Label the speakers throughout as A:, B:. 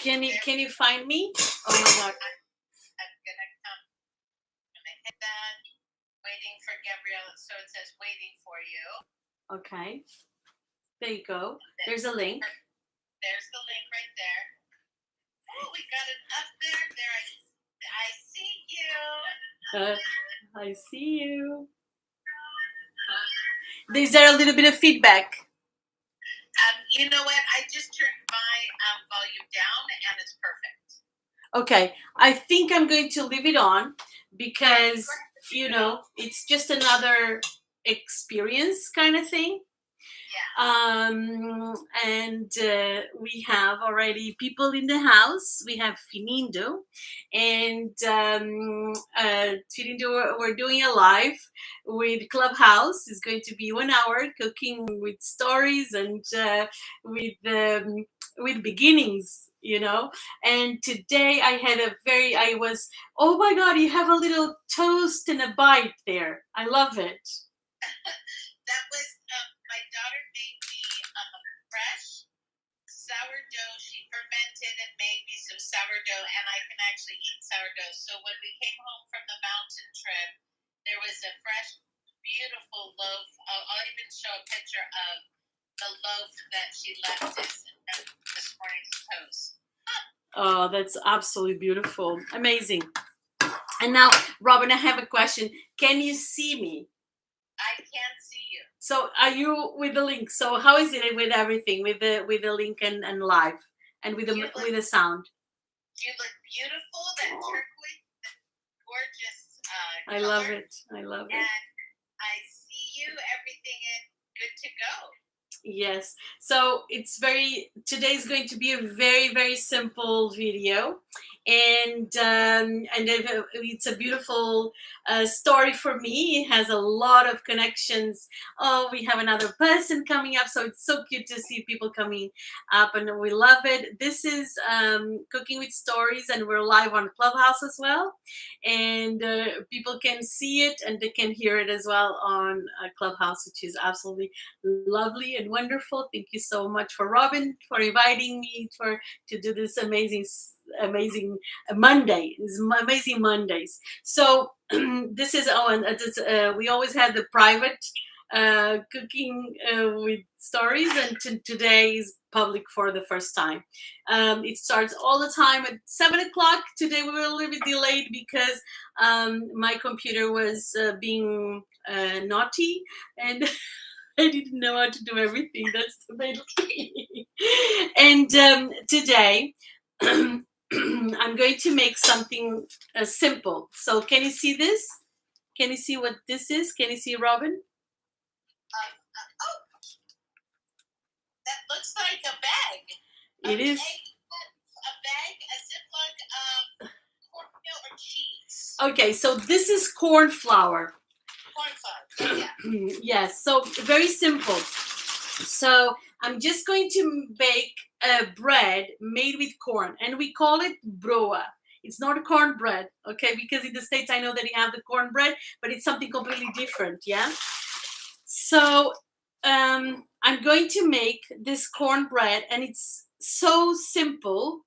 A: Can you find me? Oh my God.
B: I'm gonna come. I'm gonna hit that. Waiting for Gabriella. So it says waiting for you.
A: Okay. There you go. There's a link.
B: There's the link right there. Oh, we got it up there. There, I see you.
A: I see you. Is there a little bit of feedback?
B: You know what? I just turned my volume down and it's perfect.
A: Okay. I think I'm going to leave it on because, you know, it's just another experience kind of thing.
B: Yeah.
A: And we have already people in the house. We have Finindo, and Finindo, we're doing a live with Clubhouse. It's going to be 1 hour cooking with stories and with beginnings, you know. And today I was, oh my God, you have a little toast and a bite there. I love it.
B: That was my daughter made me fresh sourdough. She fermented and made me some sourdough, and I can actually eat sourdough. So when we came home from the mountain trip, there was a fresh, beautiful loaf. I'll even show a picture of the loaf that she left us this morning's toast.
A: Oh, that's absolutely beautiful. Amazing. And now, Robin, I have a question. Can you see me?
B: I can't see you.
A: So are you with the link? So how is it with everything, with the link and live and with the sound?
B: You look beautiful. That turquoise, gorgeous.
A: I love it. I love it.
B: And I see you. Everything is good to go.
A: Yes. So today's going to be a very, very simple video. And it's a beautiful story for me. It has a lot of connections. Oh, we have another person coming up, so it's so cute to see people coming up, and we love it. This is Cooking with Stories, and we're live on Clubhouse as well, and people can see it and they can hear it as well on Clubhouse, which is absolutely lovely and wonderful. Thank you so much for Robin for inviting me to do this amazing Monday. These amazing Mondays. So this is we always had the private cooking with stories, and today is public for the first time. It starts all the time at 7 o'clock. Today we were a little bit delayed because my computer was being naughty, and I didn't know how to do everything. That's the main thing. And today I'm going to make something simple. So can you see this? Can you see what this is? Can you see, Robin?
B: That looks like a bag.
A: It is.
B: A bag, a Ziploc of cornmeal or cheese.
A: Okay, so this is corn flour.
B: Corn flour, yeah.
A: Yes, so very simple. So I'm just going to bake a bread made with corn, and we call it broa. It's not a corn bread, okay? Because in the States, I know that you have the corn bread, but it's something completely different, yeah? So I'm going to make this corn bread, and it's so simple.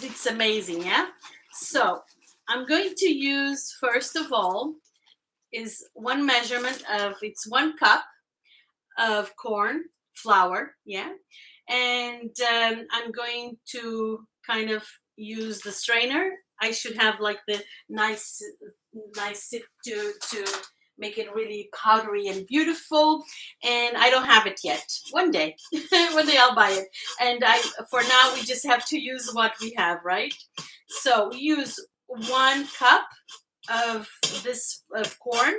A: It's amazing, yeah? So I'm going to use, first of all, is one measurement of, it's 1 cup of corn flour, yeah? And I'm going to kind of use the strainer. I should have like the nice sift to make it really powdery and beautiful, and I don't have it yet. One day I'll buy it. And for now we just have to use what we have, right? So we use 1 cup of this of corn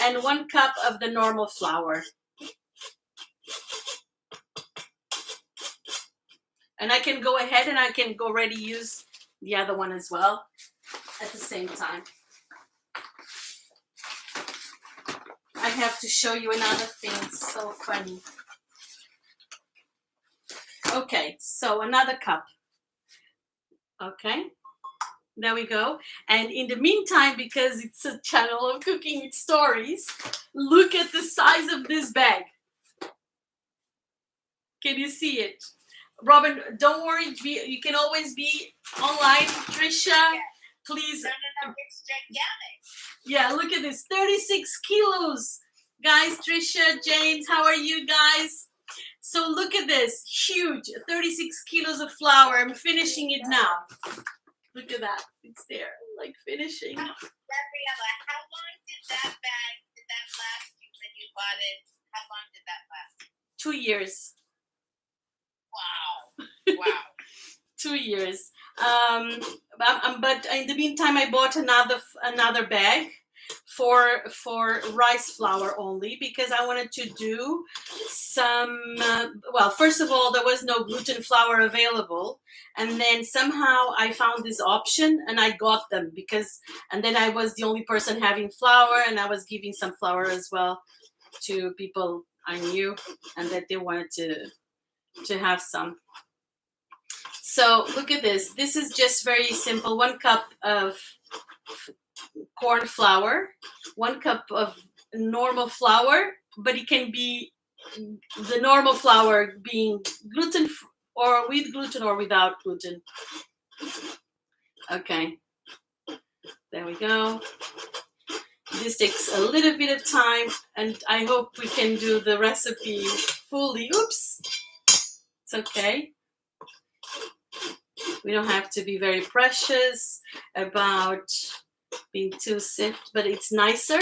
A: and 1 cup of the normal flour. And I can go ahead and I can already use the other one as well at the same time. I have to show you another thing. It's so funny. Okay, so another cup. Okay, there we go. And in the meantime, because it's a channel of cooking with stories, look at the size of this bag. Can you see it? Robin, don't worry. You can always be online. Trisha,
B: Yeah.
A: please.
B: No, it's gigantic.
A: Yeah, look at this. 36 kilos. Guys, Trisha, James, how are you guys? So look at this. Huge. 36 kilos of flour. I'm finishing it now. Look at that. It's there. Like finishing.
B: Gabriella, how long did that last you when you bought it? How long did that last?
A: 2 years.
B: Wow. Wow.
A: 2 years. But in the meantime, I bought another bag for rice flour only, because I wanted to do some. Well, first of all, there was no gluten flour available, and then somehow I found this option and I got them and then I was the only person having flour, and I was giving some flour as well to people I knew and that they wanted to have some. So look at this. This is just very simple. 1 cup of corn flour, 1 cup of normal flour, but it can be the normal flour being gluten or with gluten or without gluten. Okay, there we go. This takes a little bit of time, and I hope we can do the recipe fully. Oops, it's okay. We don't have to be very precious about being too stiff, but it's nicer.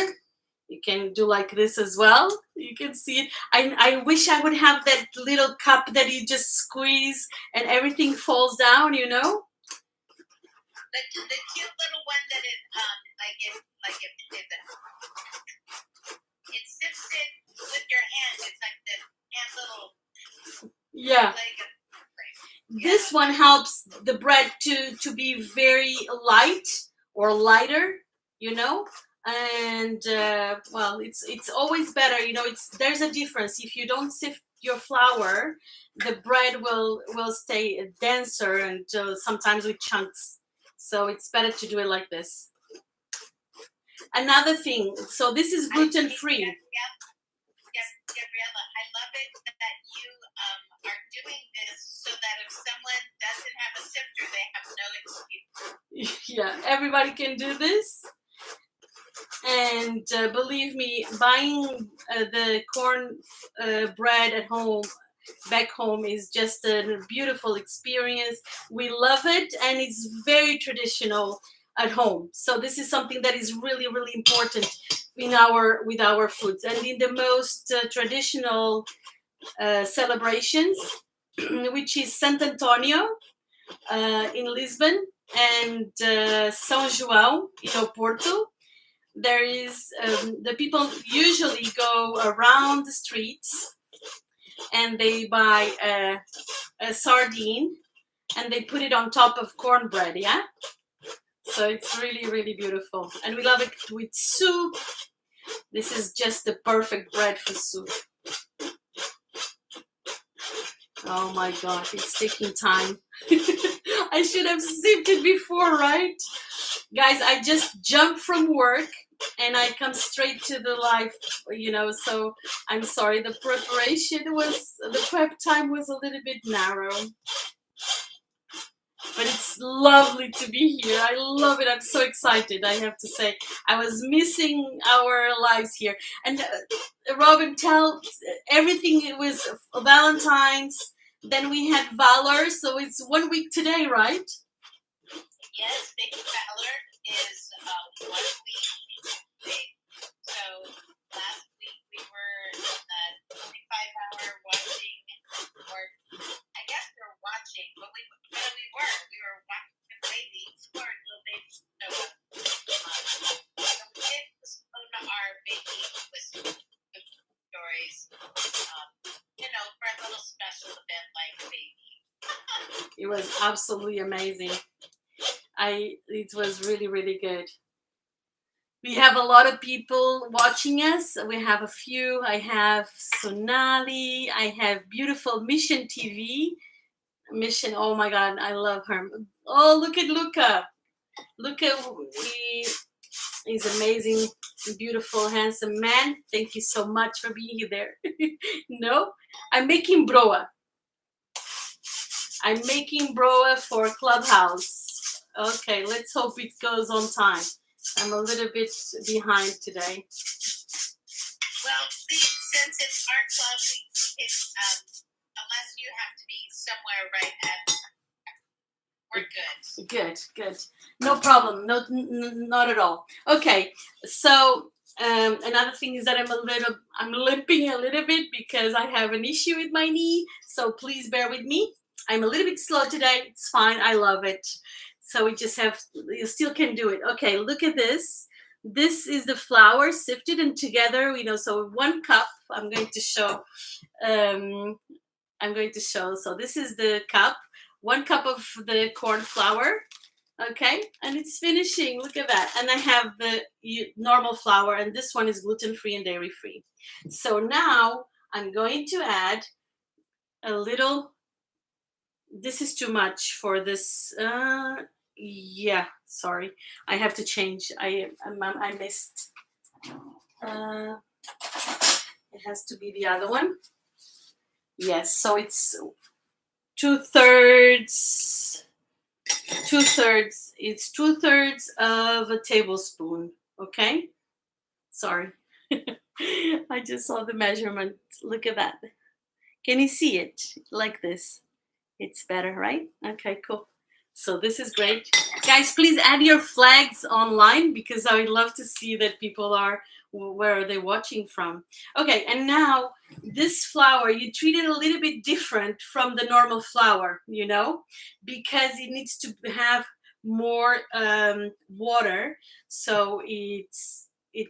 A: You can do like this as well. You can see it. I wish I would have that little cup that you just squeeze and everything falls down, you know?
B: The cute little one that it sits in with your hand. It's like the hand little.
A: Yeah. This one helps the bread to be very light or lighter, you know, and well, it's always better, you know. There's a difference. If you don't sift your flour, the bread will stay denser and sometimes with chunks. So it's better to do it like this. Another thing, so this is gluten free.
B: Gabriella, I love it that you are doing this so that if someone doesn't have a sifter, they have no excuse.
A: Yeah, everybody can do this. And believe me, buying the corn bread at home, back home, is just a beautiful experience. We love it, and it's very traditional at home. So this is something that is really, really important with our foods. And in the most traditional celebrations, which is Sant Antonio in Lisbon and São João in Oporto, there is the people usually go around the streets and they buy a sardine and they put it on top of cornbread. Yeah, so it's really, really beautiful, and we love it with soup. This is just the perfect bread for soup. Oh my god, it's taking time. I should have sipped it before, right? Guys, I just jumped from work and I come straight to the live, you know, so I'm sorry. The prep time was a little bit narrow. But it's lovely to be here. I love it. I'm so excited, I have to say. I was missing our lives here. And Robin, tell everything. It was Valentine's. Then we had Valor. So it's 1 week today, right?
B: Yes, Big Valor is 1 week big. So last week we were 25-hour watching, or I guess we were watching, but we were watching the babies, or little babies. So we did postpone our baby with stories, you know, for a little special event like baby.
A: It was absolutely amazing. It was really, really good. We have a lot of people watching us. We have a few. I have Sonali. I have beautiful Mission TV. Mission, oh my god, I love her. Oh, look at Luca. Luca is amazing, beautiful, handsome man. Thank you so much for being there. No, I'm making broa. I'm making broa for Clubhouse. Okay, let's hope it goes on time. I'm a little bit behind today.
B: Well, since it's our club, we can, unless you have to be somewhere right at, we're good.
A: Good. No problem. No, not at all. Okay, so another thing is that I'm limping a little bit because I have an issue with my knee. So please bear with me. I'm a little bit slow today. It's fine. I love it. So you still can do it. Okay, look at this. This is the flour sifted and together, so 1 cup. I'm going to show. So this is the cup. 1 cup of the corn flour. Okay, and it's finishing. Look at that. And I have the normal flour, and this one is gluten-free and dairy-free. So now I'm going to add a little. This is too much for this. Yeah, sorry. I have to change. I missed. It has to be the other one. Yes, so it's 2/3. It's 2/3 of a tablespoon. Okay, sorry. I just saw the measurement. Look at that. Can you see it like this? It's better, right? Okay, cool. So this is great. Guys, please add your flags online because I would love to see that people are, where are they watching from? Okay, and now this flour, you treat it a little bit different from the normal flour, because it needs to have more water. So it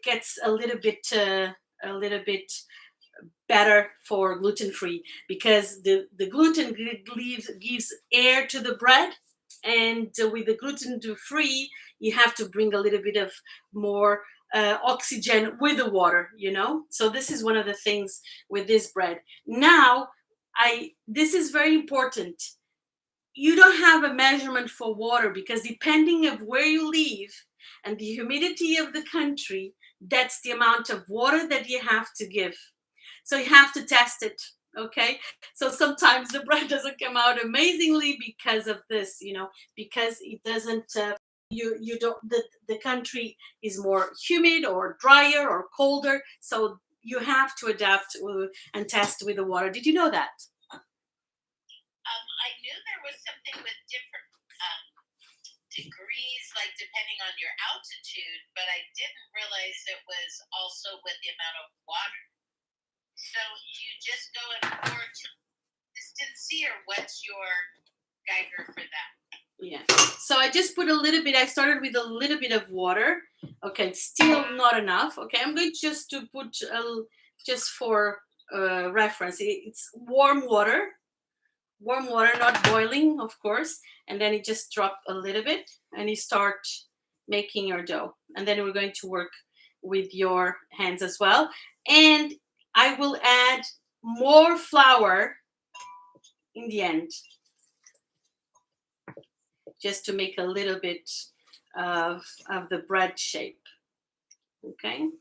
A: gets a little bit better for gluten-free because the gluten gives air to the bread, and with the gluten-free you have to bring a little bit of more oxygen with the water, so this is one of the things with this bread. Now this is very important. You don't have a measurement for water because depending of where you live and the humidity of the country, that's the amount of water that you have to give. So you have to test it, okay? So sometimes the bread doesn't come out amazingly because of this, because it doesn't. You don't. The country is more humid or drier or colder, so you have to adapt and test with the water. Did you know that?
B: I knew there was something with different degrees, like depending on your altitude, but I didn't realize it was also with the amount of water. So you just go and pour consistency, or what's your Geiger for that?
A: Yeah. So I just put a little bit. I started with a little bit of water. Okay, still not enough. Okay, I'm going just to put just for reference. It's warm water, not boiling, of course. And then you just drop a little bit, and you start making your dough. And then we're going to work with your hands as well. And I will add more flour in the end, just to make a little bit of the bread shape. Okay.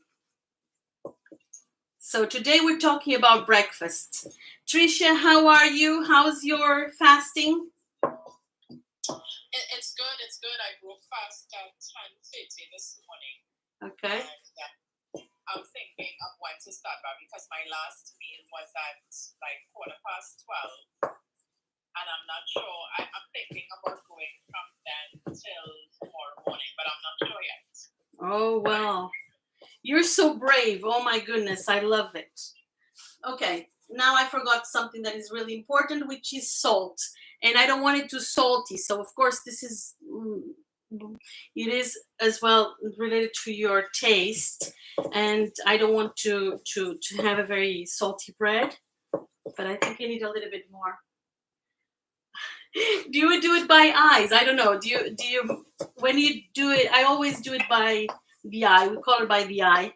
A: So today we're talking about breakfast. Tricia, how are you? How's your fasting?
C: It's good. I broke fast at 10:30 this morning.
A: Okay.
C: And I'm thinking of when to start back because my last meal was at like 12:15. And I'm not sure. I'm thinking about going from then till tomorrow morning, but I'm not sure yet.
A: Oh, well. You're so brave. Oh, my goodness. I love it. Okay. Now I forgot something that is really important, which is salt. And I don't want it too salty. So, of course, it is as well related to your taste. And I don't want to have a very salty bread. But I think you need a little bit more. Do you do it by eyes? I don't know. Do you when you do it? I always do it by the eye. We call it by the eye.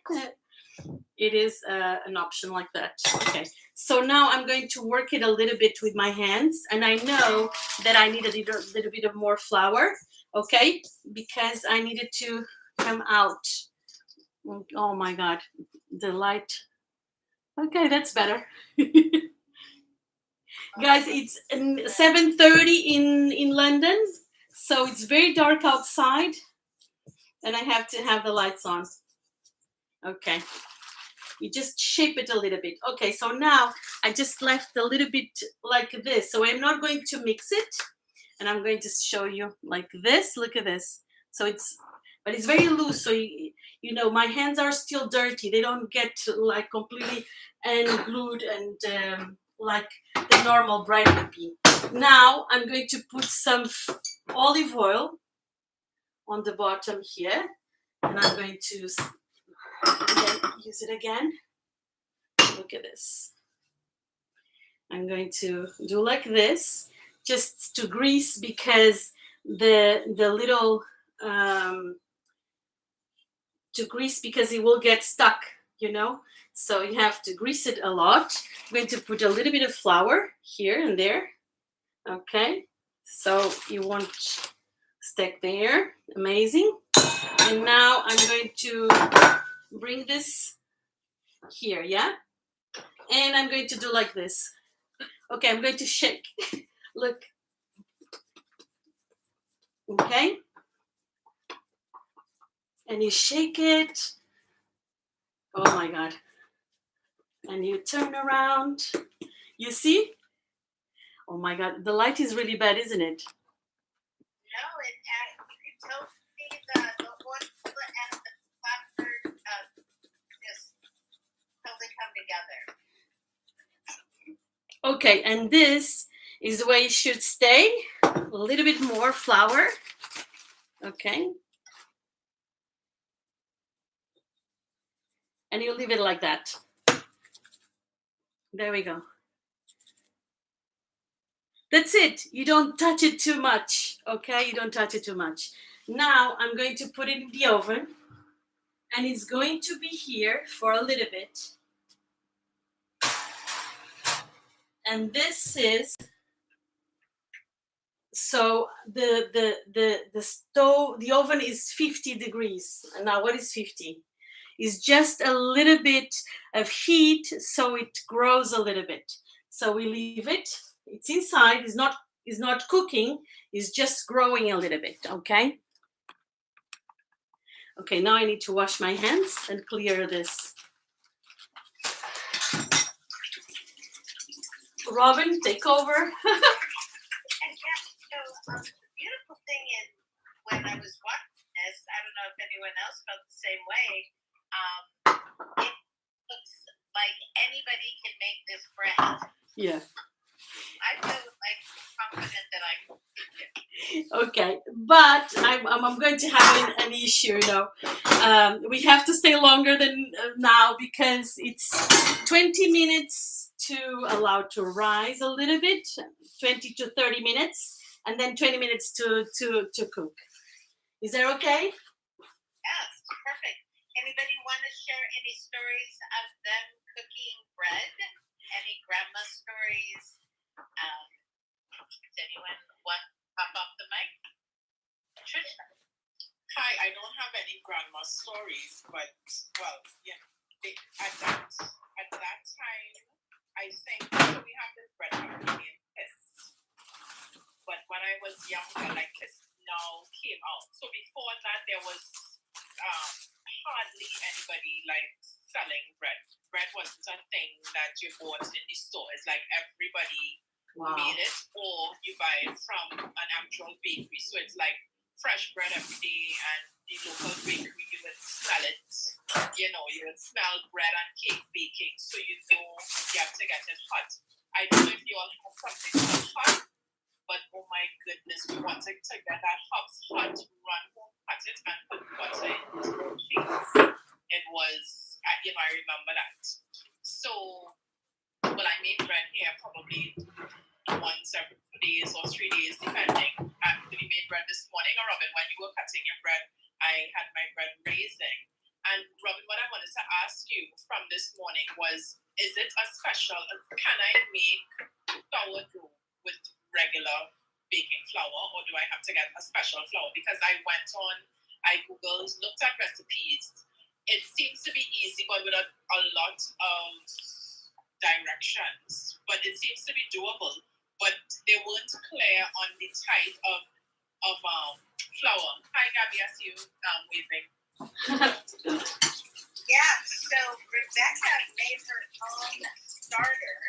A: It is an option like that. Okay. So now I'm going to work it a little bit with my hands, and I know that I need a little bit of more flour. Okay, because I need it to come out. Oh my God, the light. Okay, that's better. Guys, it's 7:30 in London, so it's very dark outside, and I have to have the lights on. Okay, you just shape it a little bit. Okay, so now I just left a little bit like this, so I'm not going to mix it, and I'm going to show you like this. Look at this. So but it's very loose, so you know my hands are still dirty. They don't get like completely and glued and like the normal bread would be. Now I'm going to put some olive oil on the bottom here, and I'm going to use it again. Look at this. I'm going to do like this, just to grease, because the little to grease, because it will get stuck, you know. So you have to grease it a lot. I'm going to put a little bit of flour here and there. Okay, so you won't stick there. Amazing. And now I'm going to bring this here, yeah? And I'm going to do like this. Okay, I'm going to shake. Look. Okay. And you shake it. Oh my God. And you turn around. You see? Oh my God, the light is really bad, isn't it?
B: No, you can totally see the oil and the flour just totally come together.
A: Okay, and this is the way it should stay. A little bit more flour. Okay. And you leave it like that. There we go. That's it. You don't touch it too much. Okay, you don't touch it too much. Now I'm going to put it in the oven, and it's going to be here for a little bit. And this is, so the stove, the oven is 50 degrees. And now what is 50? It's just a little bit of heat, so it grows a little bit. So we leave it. It's inside. It's not cooking. It's just growing a little bit. Okay. Okay. Now I need to wash my hands and clear this. Robin, take over.
B: And yeah, so the beautiful thing is, when I was watching this, I don't know if anyone else felt the same way. It looks like anybody can make this bread.
A: Yeah.
B: I feel like confident that I can make it.
A: Okay, but I'm going to have an issue. We have to stay longer than now, because it's 20 minutes to allow to rise a little bit, 20 to 30 minutes, and then 20 minutes to cook. Is that okay?
B: Yes, perfect. Anybody want to share any stories of them cooking bread? Any grandma stories? Does anyone want to pop off the mic? Trisha.
C: Hi, I don't have any grandma stories, but well, yeah. At that time, I think so we have this bread company in Kiss. But when I was younger, like Kiss now came out. So before that, there was hardly anybody like selling bread. Bread wasn't a thing that you bought in the store. It's like everybody made it, or you buy it from an actual bakery. So it's like fresh bread every day, and the local bakery, you would smell it. You would smell bread and cake baking, so you have to get it hot. I don't know if you all have something called hot, but oh my goodness, we wanted to get that hot, run home, cut it, and put butter into cheese. It was, I remember that. So, I made bread here probably once every 2 days or 3 days, depending. I actually made bread this morning. Or Robin, when you were cutting your bread, I had my bread raising. And Robin, what I wanted to ask you from this morning was, is it a special, can I make sourdough with regular baking flour, or do I have to get a special flour? Because I Googled, looked at recipes. It seems to be easy, but with a lot of directions, but it seems to be doable. But they weren't clear on the type of flour. Hi, Gabby, I see you waving.
B: Yeah, so Rebecca made her own starter,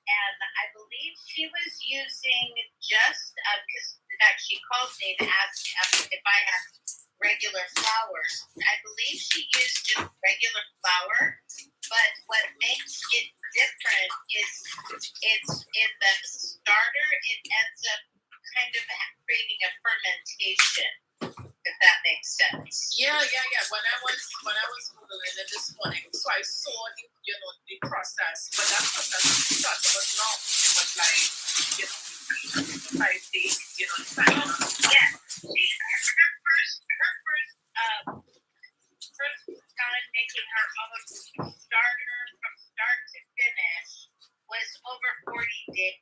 B: and I believe she was using just because in fact she called me to ask if I had regular flour. I believe she used just regular flour, but what makes it different is it's in the starter. It ends up kind of creating a fermentation, if that makes sense.
C: Yeah. When I was googling it this morning, so I saw the process, but that process was long. It was like 5 days, time.
B: Yeah, her first time making her own starter from start to finish was over 40 days.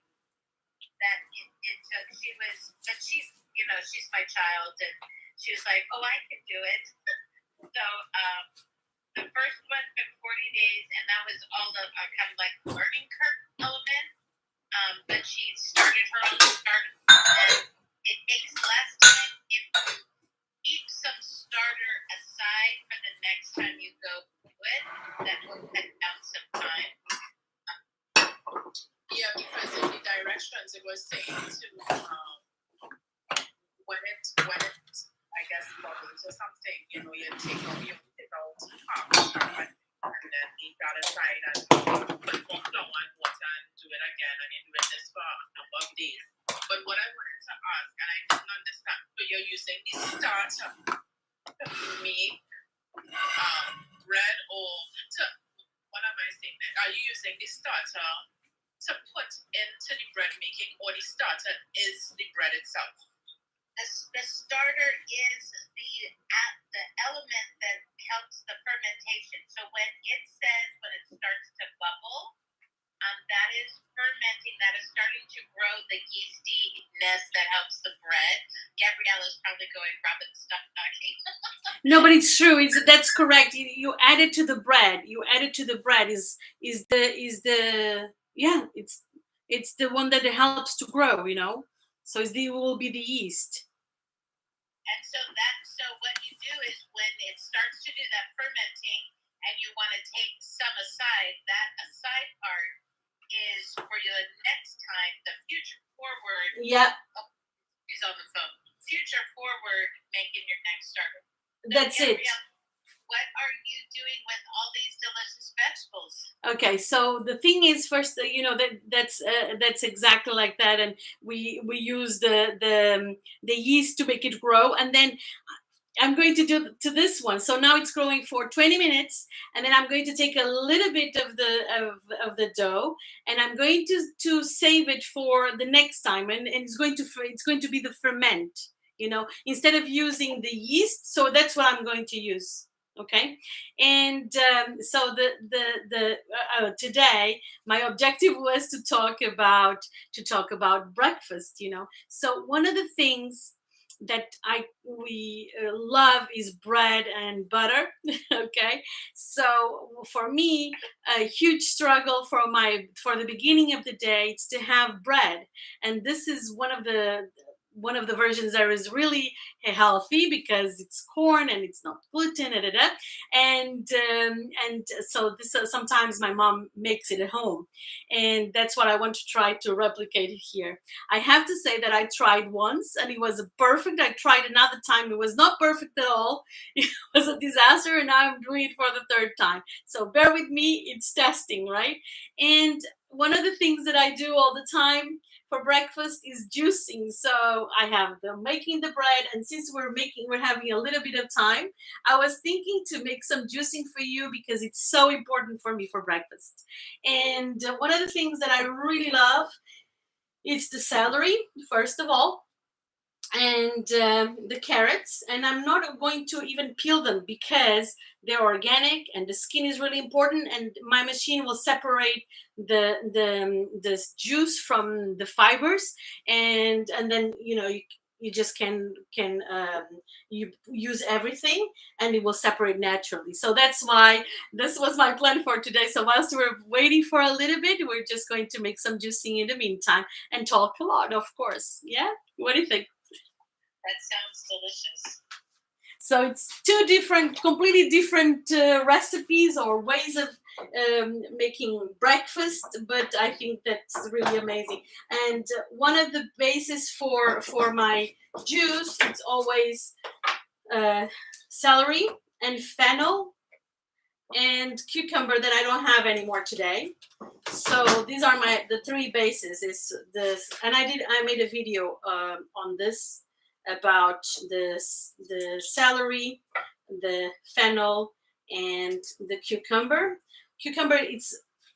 B: That it took. She's my child, and she was like, "Oh, I can do it." So the first one took 40 days, and that was all the kind of like learning curve element. But she started her own starter, and it takes less time if you keep some starter aside for the next time you go do it. That will cut down some time.
C: Yeah, because in the directions it was saying to when it I guess bubbles or something, you take out half the starter and then leave that aside and put more flour and water and do it again, and you do it this for a number of days. But what I wanted to ask, and I didn't understand, so you're using the starter to make bread, or to, what am I saying there? Are you using the starter to put into the bread making, or the starter is the bread itself?
B: The starter is the element that helps the fermentation. So when it starts to bubble, that is fermenting. That is starting to grow the yeastiness that helps the bread. Gabriella's probably going, Robin, stop talking.
A: No, but it's true. That's correct. You add it to the bread. You add it to the bread. It's the one that helps to grow. So it will be the yeast.
B: And so what you do is when it starts to do that fermenting, and you want to take some aside, that aside part is for the next time, the future forward.
A: Yeah.
B: Oh, she's on the phone. Future forward, making your next starter.
A: That's it.
B: What are you doing with all these delicious vegetables?
A: Okay, so the thing is, first, that's exactly like that, and we use the yeast to make it grow, and then I'm going to do to this one. So now it's growing for 20 minutes, and then I'm going to take a little bit of the dough, and I'm going to save it for the next time, and it's going to be the ferment, instead of using the yeast. So that's what I'm going to use. Okay, and so today my objective was to talk about breakfast. So one of the things that we love is bread and butter. Okay, so for me, a huge struggle for the beginning of the day is to have bread, and this is one of the versions that is really healthy because it's corn and it's not gluten, and so this sometimes my mom makes it at home, and that's what I want to try to replicate here. I have to say that I tried once and it was perfect. I tried another time, it was not perfect at all. It was a disaster, and now I'm doing it for the third time, so bear with me, it's testing, right? And one of the things that I do all the time for breakfast is juicing. So I have making the bread, and since we're having a little bit of time, I was thinking to make some juicing for you because it's so important for me for breakfast. And one of the things that I really love is the celery, first of all, and the carrots. And I'm not going to even peel them because they're organic and the skin is really important, and my machine will separate the juice from the fibers, and then you just can you use everything and it will separate naturally. So that's why this was my plan for today. So whilst we're waiting for a little bit, we're just going to make some juicing in the meantime and talk a lot, of course. Yeah, what do you think?
B: That sounds delicious.
A: So it's two different, completely different recipes or ways of making breakfast, but I think that's really amazing. And one of the bases for my juice, it's always celery and fennel and cucumber that I don't have anymore today. So these are the three bases. Is this, and I made a video on this about the celery, the fennel, and the cucumber. Cucumber,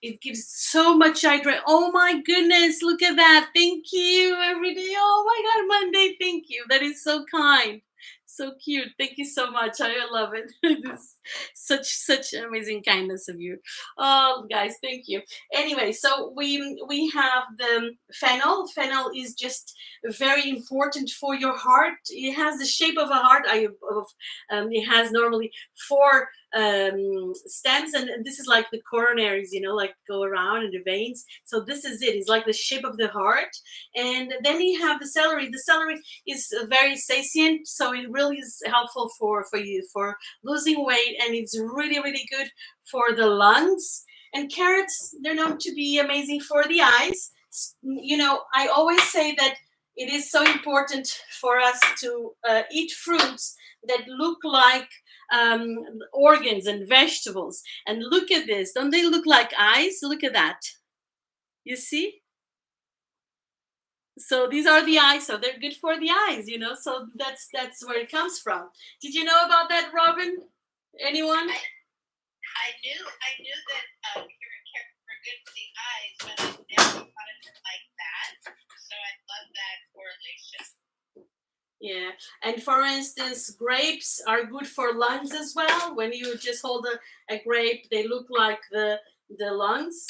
A: it gives so much hydration. Oh my goodness, look at that. Thank you every day. Oh my God, Monday, thank you. That is so kind. So cute. Thank you so much. I love it. This such amazing kindness of you. Oh guys, thank you. Anyway, so we have the fennel. Fennel is just very important for your heart. It has the shape of a heart. It has normally four stems, and this is like the coronaries, like go around in the veins. So this is it. It's like the shape of the heart. And then you have the celery. The celery is very satiant, so it really is helpful for you for losing weight, and it's really really good for the lungs. And carrots, they're known to be amazing for the eyes. I always say that it is so important for us to eat fruits that look like organs and vegetables. And look at this. Don't they look like eyes? Look at that. You see? So these are the eyes, so they're good for the eyes, so that's where it comes from. Did you know about that, Robin? Anyone?
B: I knew that carrots were good for the eyes, but I never thought of it like that. So I love that correlation.
A: Yeah, and for instance, grapes are good for lungs as well. When you just hold a grape, they look like the lungs.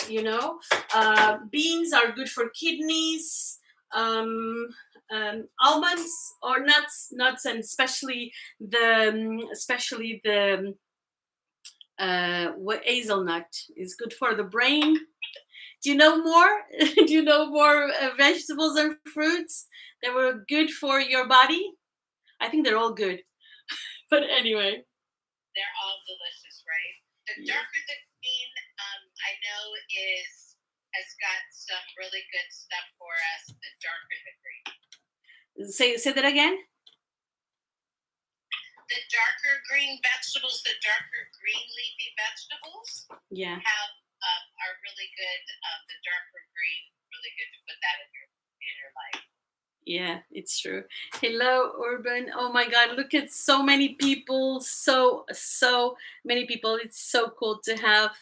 A: Beans are good for kidneys. Almonds or nuts, and especially the hazelnut is good for the brain. Do you know more? Do you know more vegetables and fruits that were good for your body? I think they're all good. But anyway.
B: They're all delicious, right? The darker the green, I know has got some really good stuff for us, the darker the green.
A: Say that again?
B: The darker green vegetables, the darker green leafy vegetables are really good. The darker green, really good to put that in your life.
A: Yeah, it's true. Hello, Urban. Oh my God, look at so many people. So many people. It's so cool to have.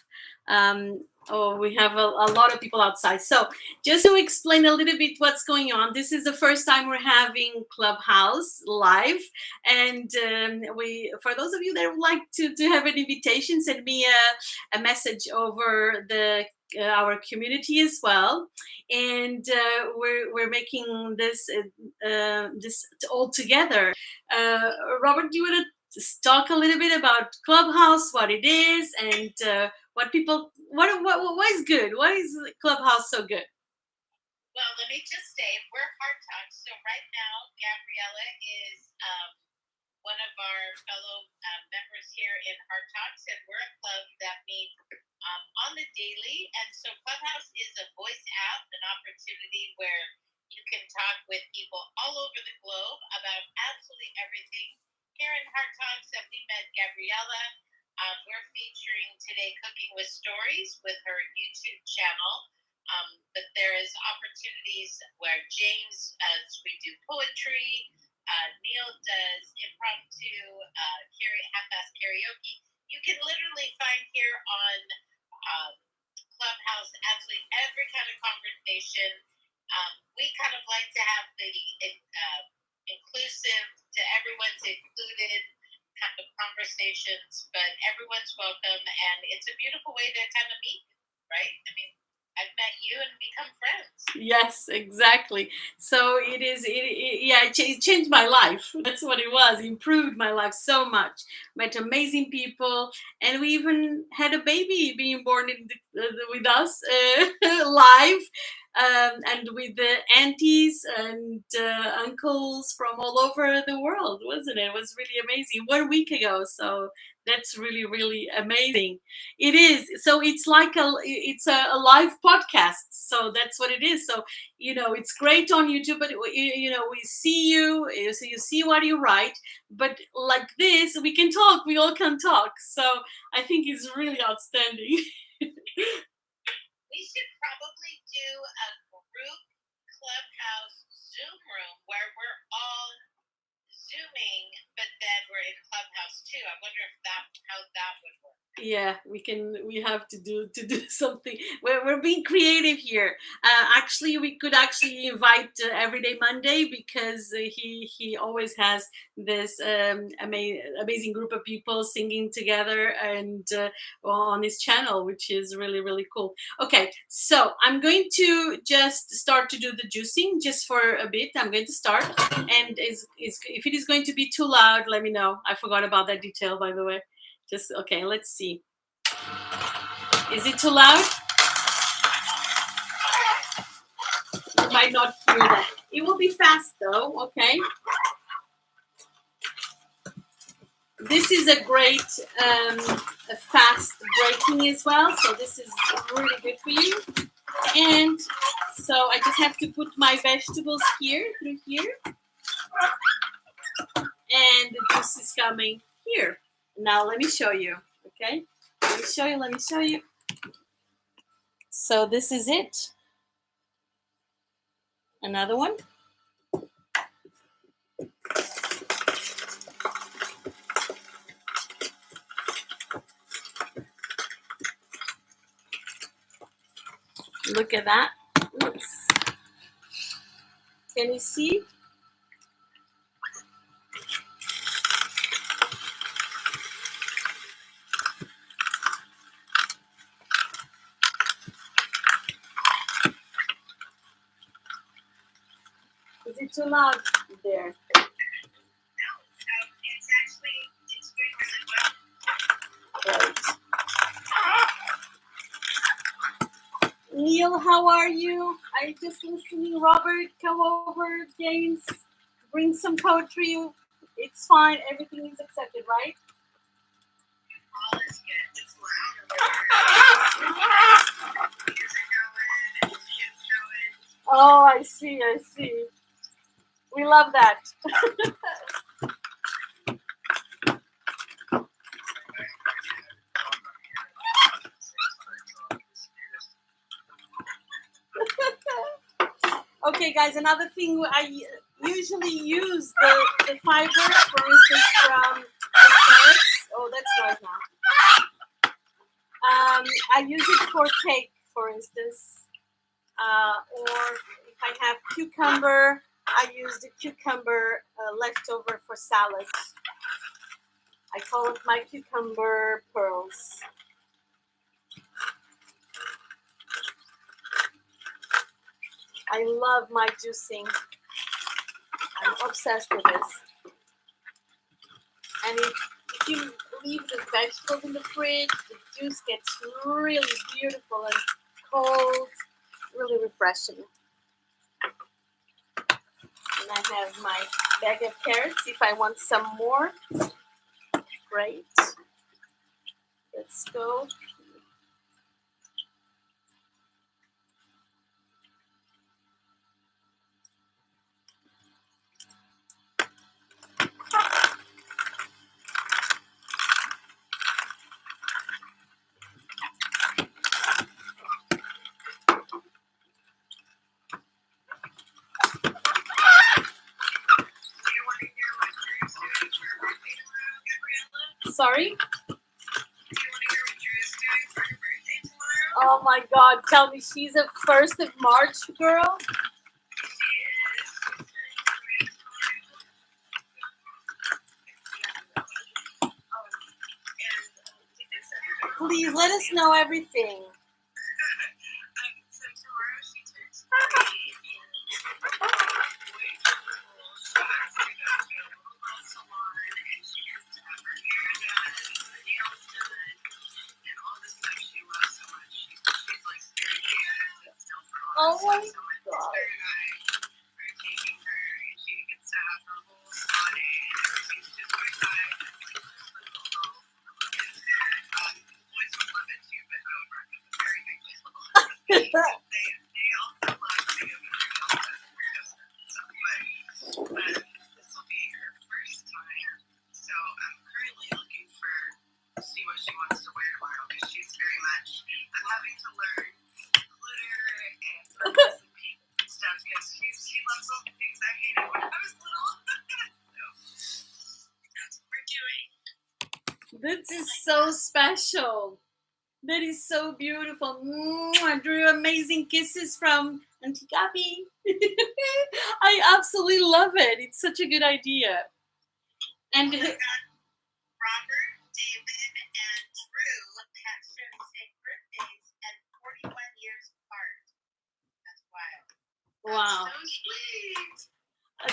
A: We have a lot of people outside. So just to explain a little bit what's going on, this is the first time we're having Clubhouse live. And for those of you that would like to have an invitation, send me a message over our community as well. And we're making this all together. Robert, do you want to talk a little bit about Clubhouse, what it is, and what is good? Why is Clubhouse so good?
B: Well, let me just say, we're Heart Talks. So right now, Gabriella is one of our fellow members here in Heart Talks, and we're a club that meets on the daily. And so Clubhouse is a voice app, an opportunity where you can talk with people all over the globe about absolutely everything. Here in Heart Talks that we met Gabriella, we're featuring today Cooking with Stories with her YouTube channel. But there is opportunities where James, we do poetry, Neil does impromptu half-ass karaoke. You can literally find here on Clubhouse absolutely every kind of conversation. We kind of like to have the inclusive to everyone's included kind of conversations, but everyone's welcome, and it's a beautiful way to kind of meet, right? I mean, I've met you and become friends.
A: Yes, exactly. So it changed my life. That's what it was. It improved my life so much. Met amazing people, and we even had a baby being born with us live, and with the aunties and uncles from all over the world, wasn't it? It was really amazing. 1 week ago, so that's really, really amazing. It is. So it's like a live podcast. So that's what it is. So it's great on YouTube, but we see you, so you see what you write. But like this, we can talk. We all can talk. So I think it's really outstanding.
B: We should probably do a group Clubhouse Zoom room where we're all Zooming, but then we're in Clubhouse too. I wonder if how that would work.
A: Yeah, we have to do something. We're being creative here. Actually, we could actually invite Everyday Monday, because he always has this amazing group of people singing together, and on his channel, which is really, really cool. Okay, so I'm going to just start to do the juicing just for a bit. I'm going to start, and if it is going to be too loud, let me know. I forgot about that detail, by the way. Just okay, let's see. Is it too loud? You might not hear that. It will be fast though, okay? This is a great fast breaking as well, so this is really good for you. And so I just have to put my vegetables here, through here. And the juice is coming here. Now let me show you, okay? Let me show you. So this is it. Another one. Look at that. Oops. Can you see? Is it too loud there?
B: No, it's doing really well.
A: Right. Neil, how are you? Are you just listening? Robert, come over. James, bring some poetry. It's fine. Everything is accepted, right?
B: All is good. It's loud over there. Music going, kids going.
A: Oh, I see. We love that. Okay, guys, another thing, I usually use the fiber, for instance, from the carrots. Oh, that's right now. I use it for cake, for instance. Or if I have cucumber, I use the cucumber leftover for salad. I call it my cucumber pearls. I love my juicing. I'm obsessed with this. And if you leave the vegetables in the fridge, the juice gets really beautiful and cold, really refreshing. And I have my bag of carrots if I want some more. Great. Let's go. Sorry?
B: Do you want to hear what Drew's doing for her birthday tomorrow?
A: Oh my God, tell me, she's a 1st of March girl?
B: She is.
A: Please let us know everything. Oh my
B: So my sister and I are taking her, and she gets to have her whole spa day, and everything's just going by. Little girls love it. Boys would love it too, but I would recommend the very big boys will love it. They also love to give everything else that we're just stuff. But this will be her first time, so I'm currently looking for see what she wants to wear tomorrow because she's very much. I'm having to learn glitter and purples and pink and stuff because she loves all the things I hated when I was little. So that's what we're doing.
A: This is so special. That is so beautiful. Mwah, Drew, amazing kisses from Auntie Gabby. I absolutely love it. It's such a good idea. And
B: Oh my God. Robert, David, and Drew have shared the same birthdays and 41 years apart. That's wild.
A: wow.
B: That's so sweet.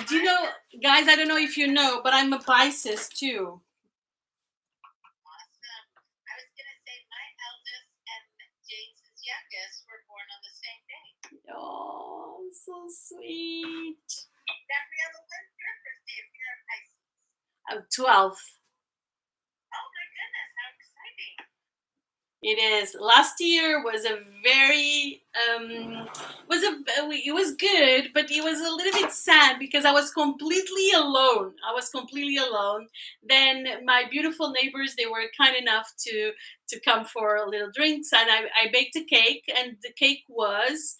A: Do you know, guys, I don't know if you know, but I'm a Pisces too.
B: Awesome. I was going to say my eldest and James's youngest were born on the same day.
A: Oh, so sweet.
B: Gabriella, when's your birthday if you're a Pisces?
A: I'm 12.
B: Oh my goodness, how exciting.
A: It is. Last year was a very it was good, but it was a little bit sad because I was completely alone. Then my beautiful neighbors, they were kind enough to come for a little drinks, and I baked a cake, and the cake was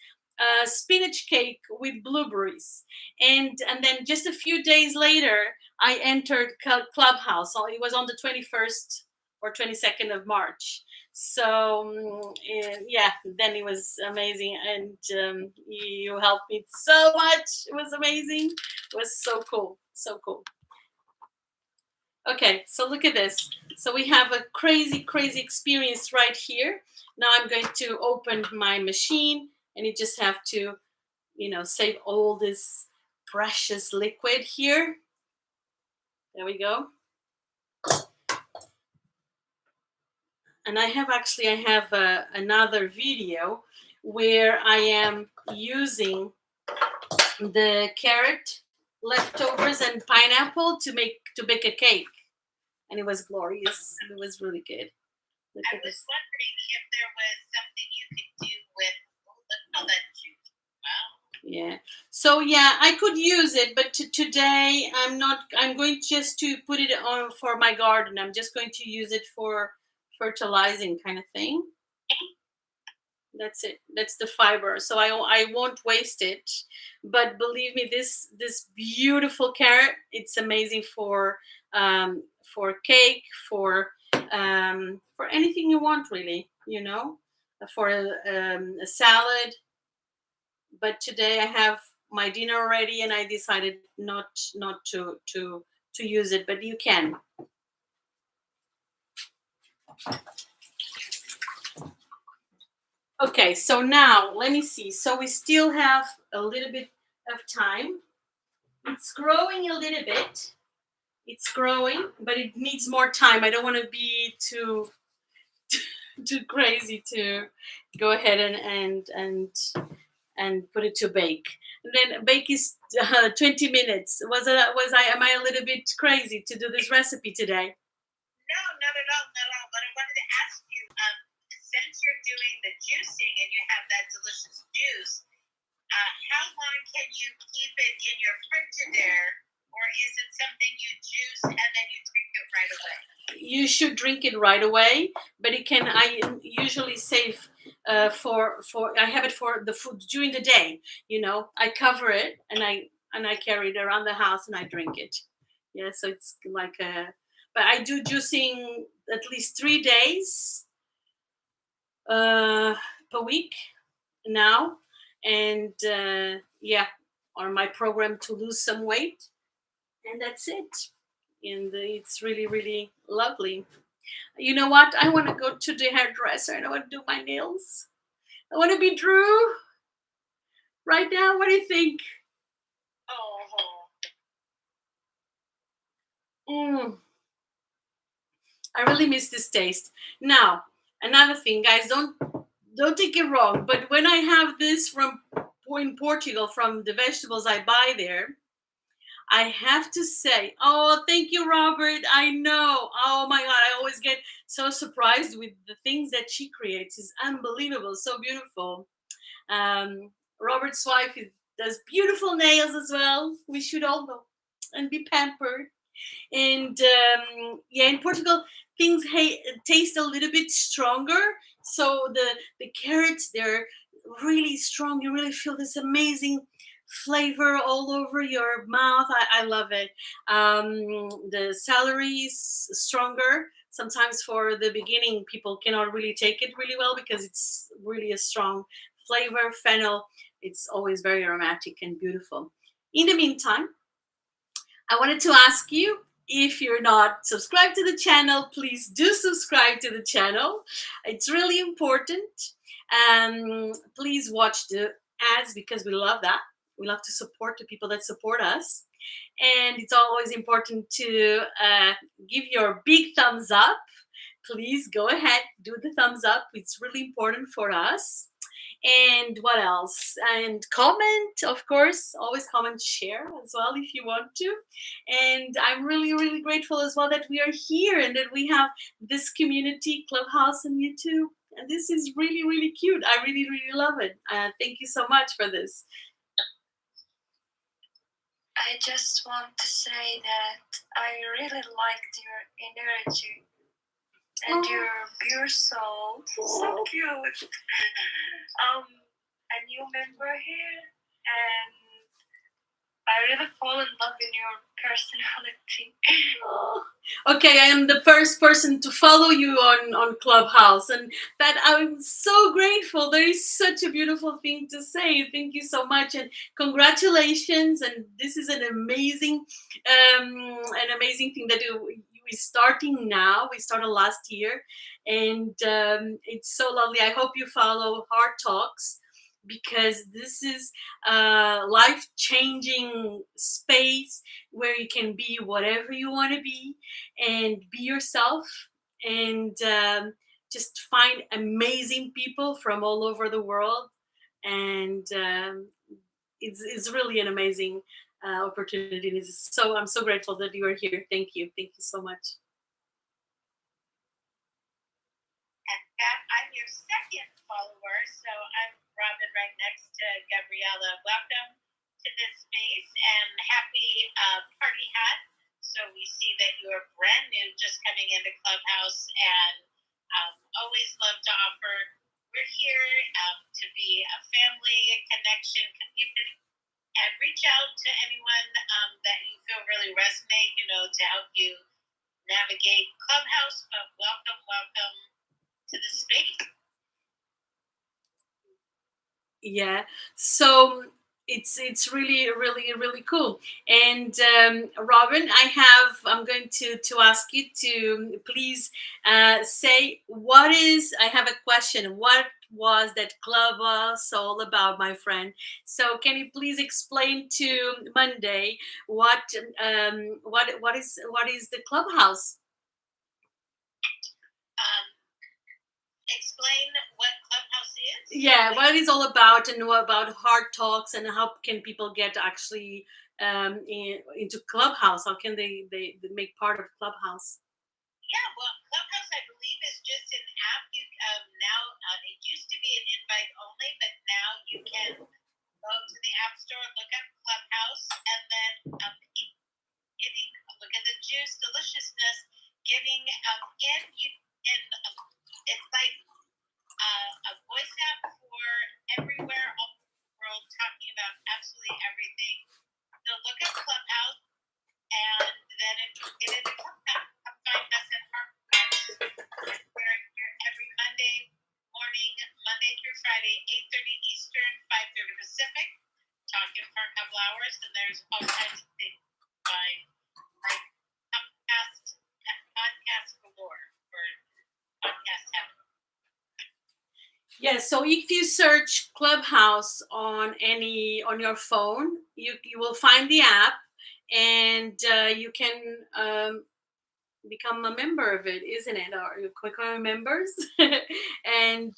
A: spinach cake with blueberries, and then just a few days later I entered Clubhouse. So it was on the 21st or 22nd of March. So yeah, then it was amazing, and you helped me so much. It was amazing. It was so cool. Okay, so look at this. So we have a crazy experience right here. Now I'm going to open my machine, and you just have to, save all this precious liquid here. There we go. And I have another video where I am using the carrot leftovers and pineapple to bake a cake, and it was glorious. It was really good. Look
B: I
A: at
B: was
A: this.
B: wondering if there was something you could do with all that juice. Wow.
A: Yeah. So yeah, I could use it, but today I'm not. I'm going just to put it on for my garden. I'm just going to use it for fertilizing kind of thing. That's it. That's the fiber. So I won't waste it. But believe me, this beautiful carrot, it's amazing for cake, for anything you want, really. For a salad. But today I have my dinner already, and I decided not to use it. But you can. Okay, so now let me see. So we still have a little bit of time. It's growing a little bit. It's growing, but it needs more time. I don't want to be too crazy to go ahead and put it to bake. And then bake is 20 minutes. Am I a little bit crazy to do this recipe today?
B: No, not at all. But I wanted to ask you, since you're doing the juicing and you have that delicious juice, how long can you keep it in your Frigidaire, or is it something you juice and then you drink it right away?
A: You should drink it right away, but I usually save for I have it for the food during the day. I cover it and I carry it around the house and I drink it. Yeah, so it's like but I do juicing at least 3 days per week now, and yeah, on my program to lose some weight, and that's it. And it's really lovely. You know what? I want to go to the hairdresser and I want to do my nails. I want to be Drew right now. What do you think? I really miss this taste. Now, another thing, guys, don't take it wrong, but when I have this from in Portugal from the vegetables I buy there, I have to say, oh, thank you, Robert. I know. Oh my God, I always get so surprised with the things that she creates. It's unbelievable, so beautiful. Robert's wife does beautiful nails as well. We should all go and be pampered. And yeah, in Portugal, things taste a little bit stronger. So the carrots, they're really strong. You really feel this amazing flavor all over your mouth. I love it. The celery is stronger. Sometimes for the beginning, people cannot really take it really well because it's really a strong flavor. Fennel, it's always very aromatic and beautiful. In the meantime, I wanted to ask you, if you're not subscribed to the channel, please do subscribe to the channel. It's really important. Please watch the ads because we love that. We love to support the people that support us. And it's always important to give your big thumbs up. Please go ahead, do the thumbs up. It's really important for us. And what else? And comment, of course. Always comment, share as well if you want to. And I'm really, really grateful as well that we are here and that we have this community, Clubhouse and YouTube. And this is really, really cute. I really, really love it. Thank you so much for this.
D: I just want to say that I really liked your energy and your pure soul. So cute. And you member here, and I really fall in love in your personality.
A: Okay, I am the first person to follow you on Clubhouse, and that I'm so grateful. There is such a beautiful thing to say. Thank you so much, and congratulations. And this is an amazing thing that we're starting now. We started last year, and it's so lovely. I hope you follow Heart Talks, because this is a life-changing space where you can be whatever you want to be and be yourself, and just find amazing people from all over the world. And it's really an amazing opportunity. So I'm so grateful that you are here. Thank you so much.
B: I'm your second follower, so I'm Robin right next to Gabriella. Welcome to this space and happy party hat. So we see that you're brand new, just coming into Clubhouse, and always love to offer. We're here to be a family, a connection, community, and reach out to anyone that you feel really resonate, to help you navigate Clubhouse. But welcome to the space.
A: Yeah, so it's really, really, really cool. And Robin, I'm going to ask you to please say what is. I have a question. What was that Clubhouse all about, my friend? So can you please explain to Monday what is the Clubhouse?
B: Explain what Clubhouse is?
A: Yeah, what it's all about, and what about Heart Talks, and how can people get actually into Clubhouse? How can they make part of Clubhouse?
B: Yeah, well, Clubhouse, I believe, is just an app. You now it used to be an invite only, but now you can go to the App Store, look up Clubhouse, and then look at the juice, deliciousness, getting in. It's like a voice app for everywhere, all over the world, talking about absolutely everything. So look up Clubhouse, and then if you get into Clubhouse, come find us at Heart Talks. We're here every Monday morning, Monday through Friday, 8:30 Eastern, 5:30 Pacific, talking for a couple hours, and there's all kinds of things to find, like podcast galore for podcast heaven.
A: Yeah, so if you search Clubhouse on your phone, you will find the app, and you can become a member of it, isn't it? Or you click on members, and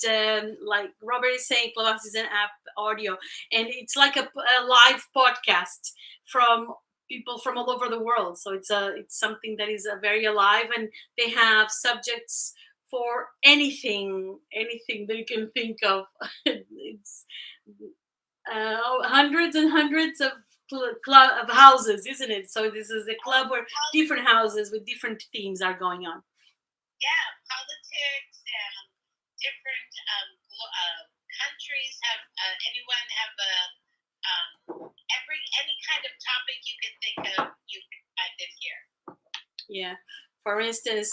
A: like Robert is saying, Clubhouse is an app audio, and it's like a live podcast from people from all over the world. So it's something that is very alive, and they have subjects for anything that you can think of. It's hundreds and hundreds of club of houses, isn't it? So this is a club where different houses with different themes are going on.
B: Yeah, politics and different countries have. Anyone have any kind of topic you can think of, you can find it here.
A: Yeah. For instance,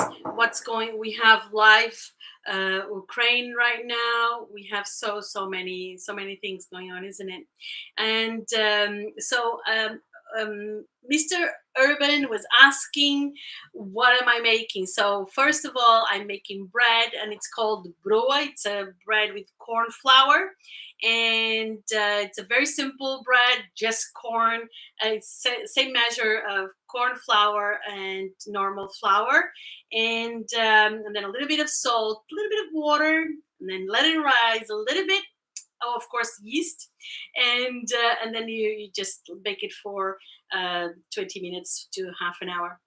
A: we have live Ukraine right now. We have so many things going on, isn't it? And Mr. Urban was asking, what am I making? So first of all, I'm making bread, and it's called broa. It's a bread with corn flour, and it's a very simple bread, just corn. It's same measure of corn flour and normal flour, and then a little bit of salt, a little bit of water, and then let it rise a little bit. Oh, of course, yeast, and then you just bake it for 20 minutes to half an hour.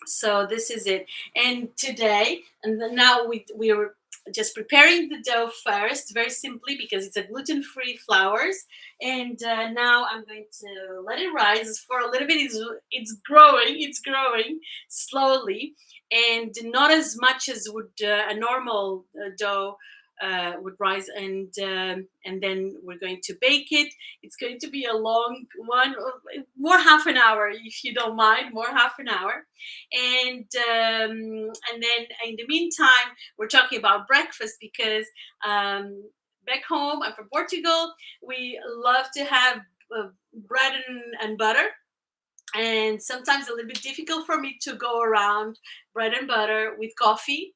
A: So this is it. And today, and then now we are just preparing the dough first, very simply, because it's a gluten-free flours. And now I'm going to let it rise for a little bit. It's growing slowly, and not as much as would a normal dough would rise. And then we're going to bake it. It's going to be a long one, more half an hour, if you don't mind, more half an hour. And then in the meantime, we're talking about breakfast, because back home, I'm from Portugal, we love to have bread and butter, and sometimes a little bit difficult for me to go around bread and butter with coffee.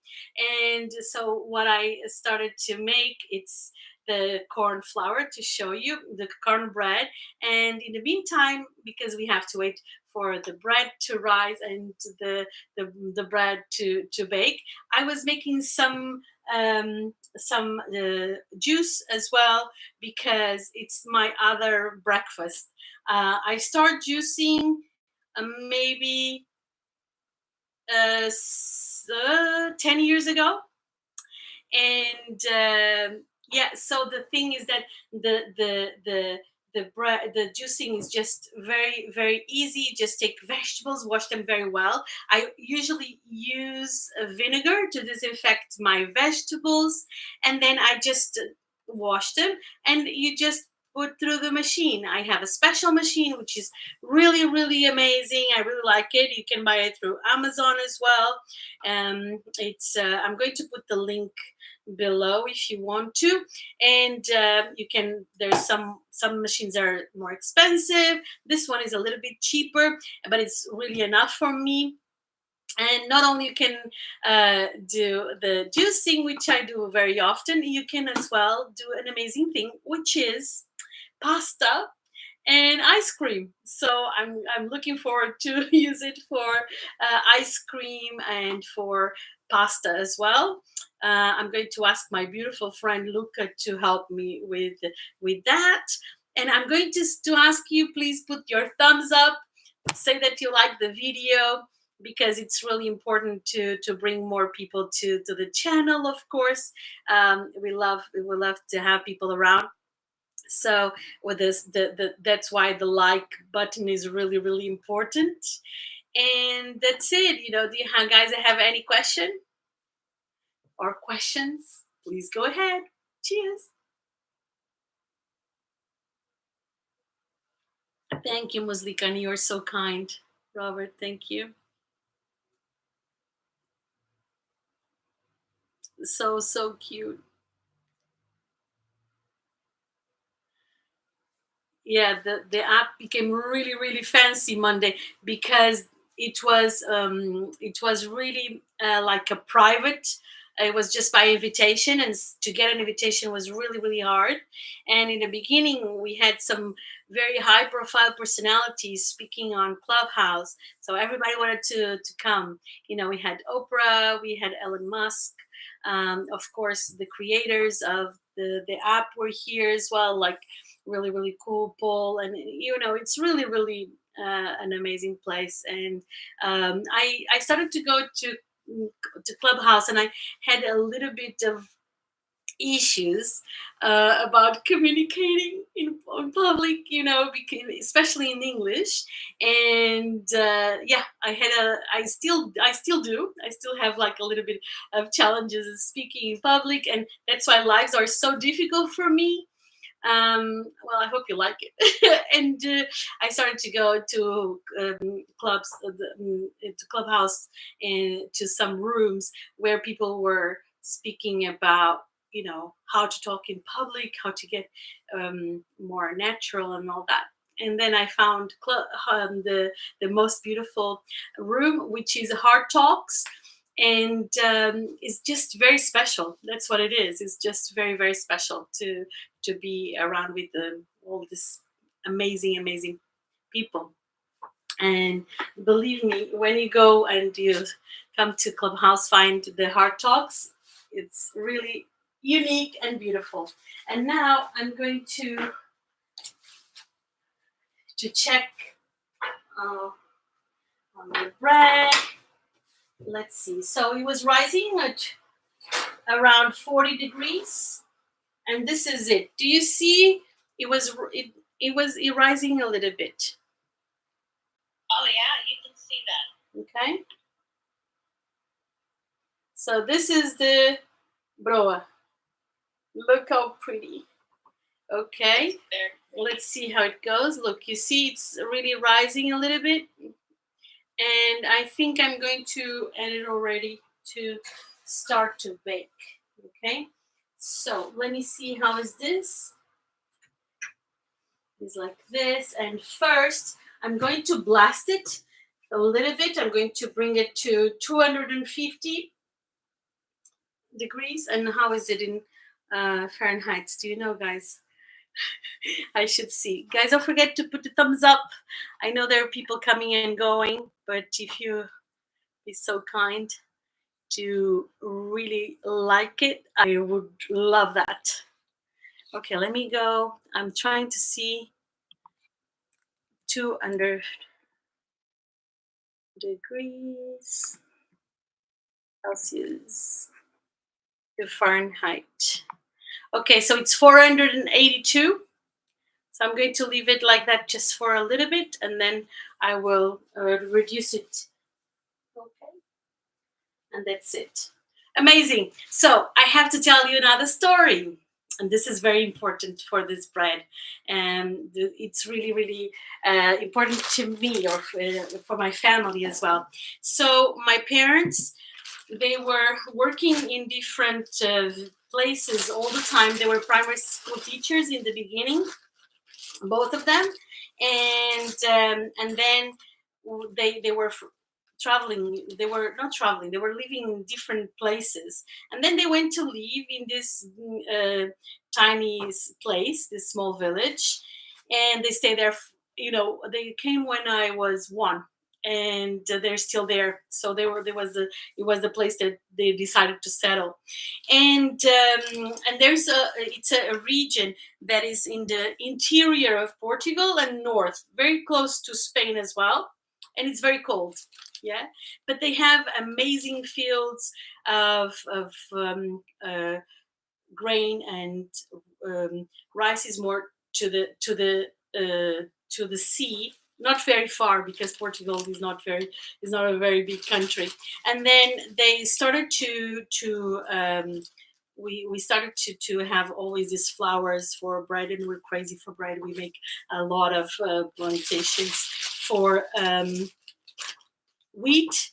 A: And so what I started to make, it's the corn flour, to show you the corn bread. And in the meantime, because we have to wait for the bread to rise and the bread to bake, I was making some juice as well, because it's my other breakfast. I start juicing maybe 10 years ago. And yeah, so the thing is that the juicing is just very easy. Just take vegetables, wash them very well. I usually use vinegar to disinfect my vegetables, and then I just wash them, and you just put through the machine. I have a special machine which is really amazing. I really like it. You can buy it through Amazon as well. It's I'm going to put the link below if you want to. And you can, there's some machines are more expensive. This one is a little bit cheaper, but it's really enough for me. And not only you can do the juicing, which I do very often, you can as well do an amazing thing, which is pasta and ice cream. So I'm looking forward to use it for ice cream and for pasta as well. I'm going to ask my beautiful friend Luca to help me with that. And I'm going to ask you, please put your thumbs up, say that you like the video, because it's really important to bring more people to the channel. Of course, we love to have people around. So with this, that's why the like button is really important. And that's it. Do you guys have any question or questions? Please go ahead. Cheers. Thank you, Muslikan. You're so kind. Robert, thank you. So cute. Yeah, the app became really fancy Monday, because it was really like a private it was just by invitation, and to get an invitation was really, really hard. And in the beginning, we had some very high profile personalities speaking on Clubhouse. So everybody wanted to come. We had Oprah, we had Elon Musk, of course, the creators of the app were here as well, like really, really cool Paul. And, it's really, really an amazing place. And I started to go to Clubhouse, and I had a little bit of issues about communicating in public, because, especially in English. And yeah, I still have like a little bit of challenges in speaking in public, and that's why lives are so difficult for me. Well, I hope you like it. And I started to go to clubs, to Clubhouse, and to some rooms where people were speaking about, how to talk in public, how to get more natural and all that. And then I found the most beautiful room, which is Hard Talks, and it's just very special. That's what it is. It's just very, very special to be around with all this amazing, amazing people. And believe me, when you go and you come to Clubhouse, find the Hard Talks, it's really unique and beautiful. And now I'm going to check on the bread. Let's see. So it was rising at around 40 degrees, and this is it. Do you see? It was rising a little bit.
B: Oh yeah, you can see that.
A: Okay. So this is the broa. Look how pretty. Okay. Let's see how it goes. Look, you see it's really rising a little bit. And I think I'm going to end it already to start to bake. Okay. So let me see, how is this? It's like this. And first, I'm going to blast it a little bit. I'm going to bring it to 250 degrees. And how is it in Fahrenheit? Do you know, guys? I should see. Guys, don't forget to put the thumbs up. I know there are people coming and going, but if you be so kind to really like it, I would love that. Okay, let me go. I'm trying to see 200 degrees Celsius to Fahrenheit. Okay, so it's 482. So I'm going to leave it like that just for a little bit, and then I will reduce it. Okay, and that's it. Amazing. So I have to tell you another story, and this is very important for this bread, and it's really, really important to me, or for my family as well. So my parents, they were working in different places all the time. They were primary school teachers in the beginning, both of them, and then they were traveling. They were not traveling, they were living in different places, and then they went to live in this tiny place, this small village, and they stayed there. They came when I was 1, and they're still there. So it was the place that they decided to settle. And there's it's a region that is in the interior of Portugal and north, very close to Spain as well, and it's very cold. Yeah, but they have amazing fields of grain, and rice is more to the sea, not very far, because Portugal is not a very big country. And then they started we started to have always these flowers for bread, and we're crazy for bread. We make a lot of plantations for wheat,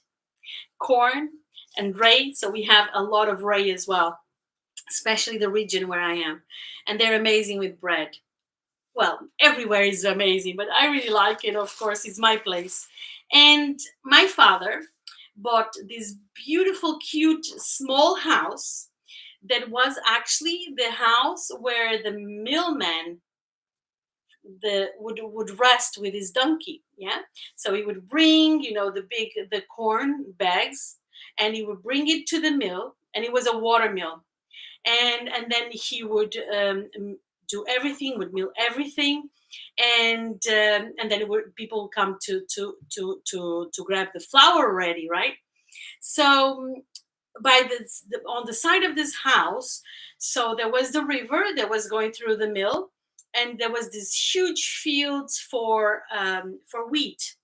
A: corn, and rye. So we have a lot of rye as well, especially the region where I am, and they're amazing with bread. Well, everywhere is amazing, but I really like it. Of course, it's my place. And my father bought this beautiful, cute, small house that was actually the house where the millman would rest with his donkey. Yeah, so he would bring, the corn bags, and he would bring it to the mill, and it was a water mill, and then he would do everything, would mill everything, and then people would come to grab the flour already, right? So by on the side of this house, so there was the river that was going through the mill, and there was this huge fields for wheat,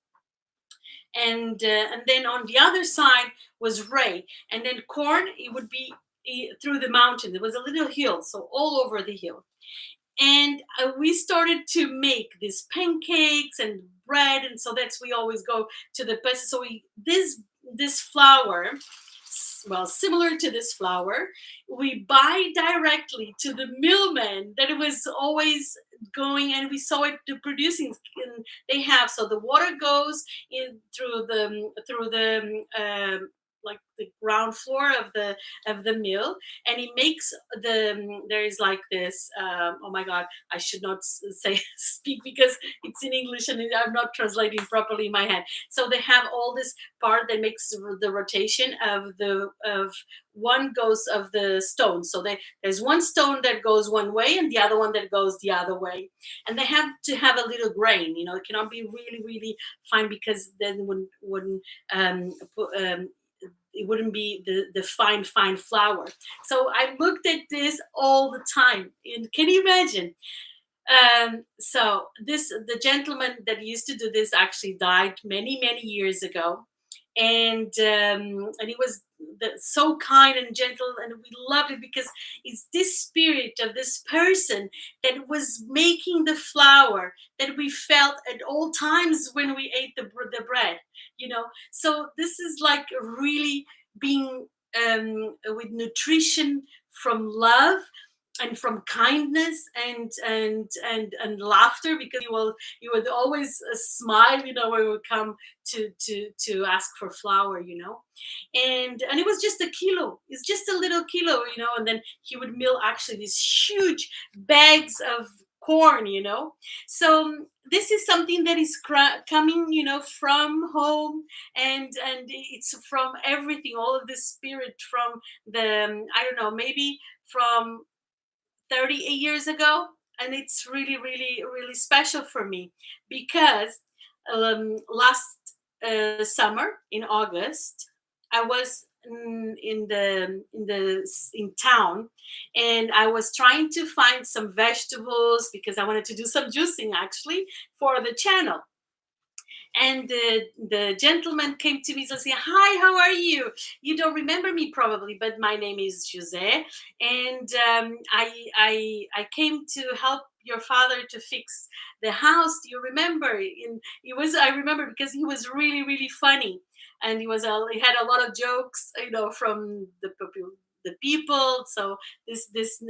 A: and then on the other side was rye, and then corn. It would be through the mountain. There was a little hill, so all over the hill. And we started to make these pancakes and bread, and so that's we always go to the place. So this flour, well, similar to this flour, we buy directly to the millman that it was always going, and we saw it producing. And they have, so the water goes in through the like the ground floor of the mill, and he makes there is like this, oh my god, I should not say speak because it's in English and I'm not translating properly in my head. So they have all this part that makes the rotation of one goes of the stone. So there's one stone that goes one way and the other one that goes the other way, and they have to have a little grain. It cannot be really really fine, because then when it wouldn't be the fine flour. So I looked at this all the time, and can you imagine? So the gentleman that used to do this actually died many years ago, and he was so kind and gentle, and we loved it because it's this spirit of this person that was making the flour that we felt at all times when we ate the bread. So this is like really being with nutrition from love and from kindness and laughter, because you would always smile, when we would come to ask for flour, and it was just a kilo. It's just a little kilo, and then he would mill actually these huge bags of corn. So this is something that is coming, from home, and it's from everything, all of this spirit from the, I don't know, maybe from 38 years ago. And it's really really really special for me, because last summer in August, I was in town, and I was trying to find some vegetables because I wanted to do some juicing actually for the channel. And the gentleman came to me and said, "Hi, how are you? You don't remember me probably, but my name is Jose, and I came to help your father to fix the house. Do you remember?" And I remember because he was really really funny, and he had a lot of jokes, from the people. So this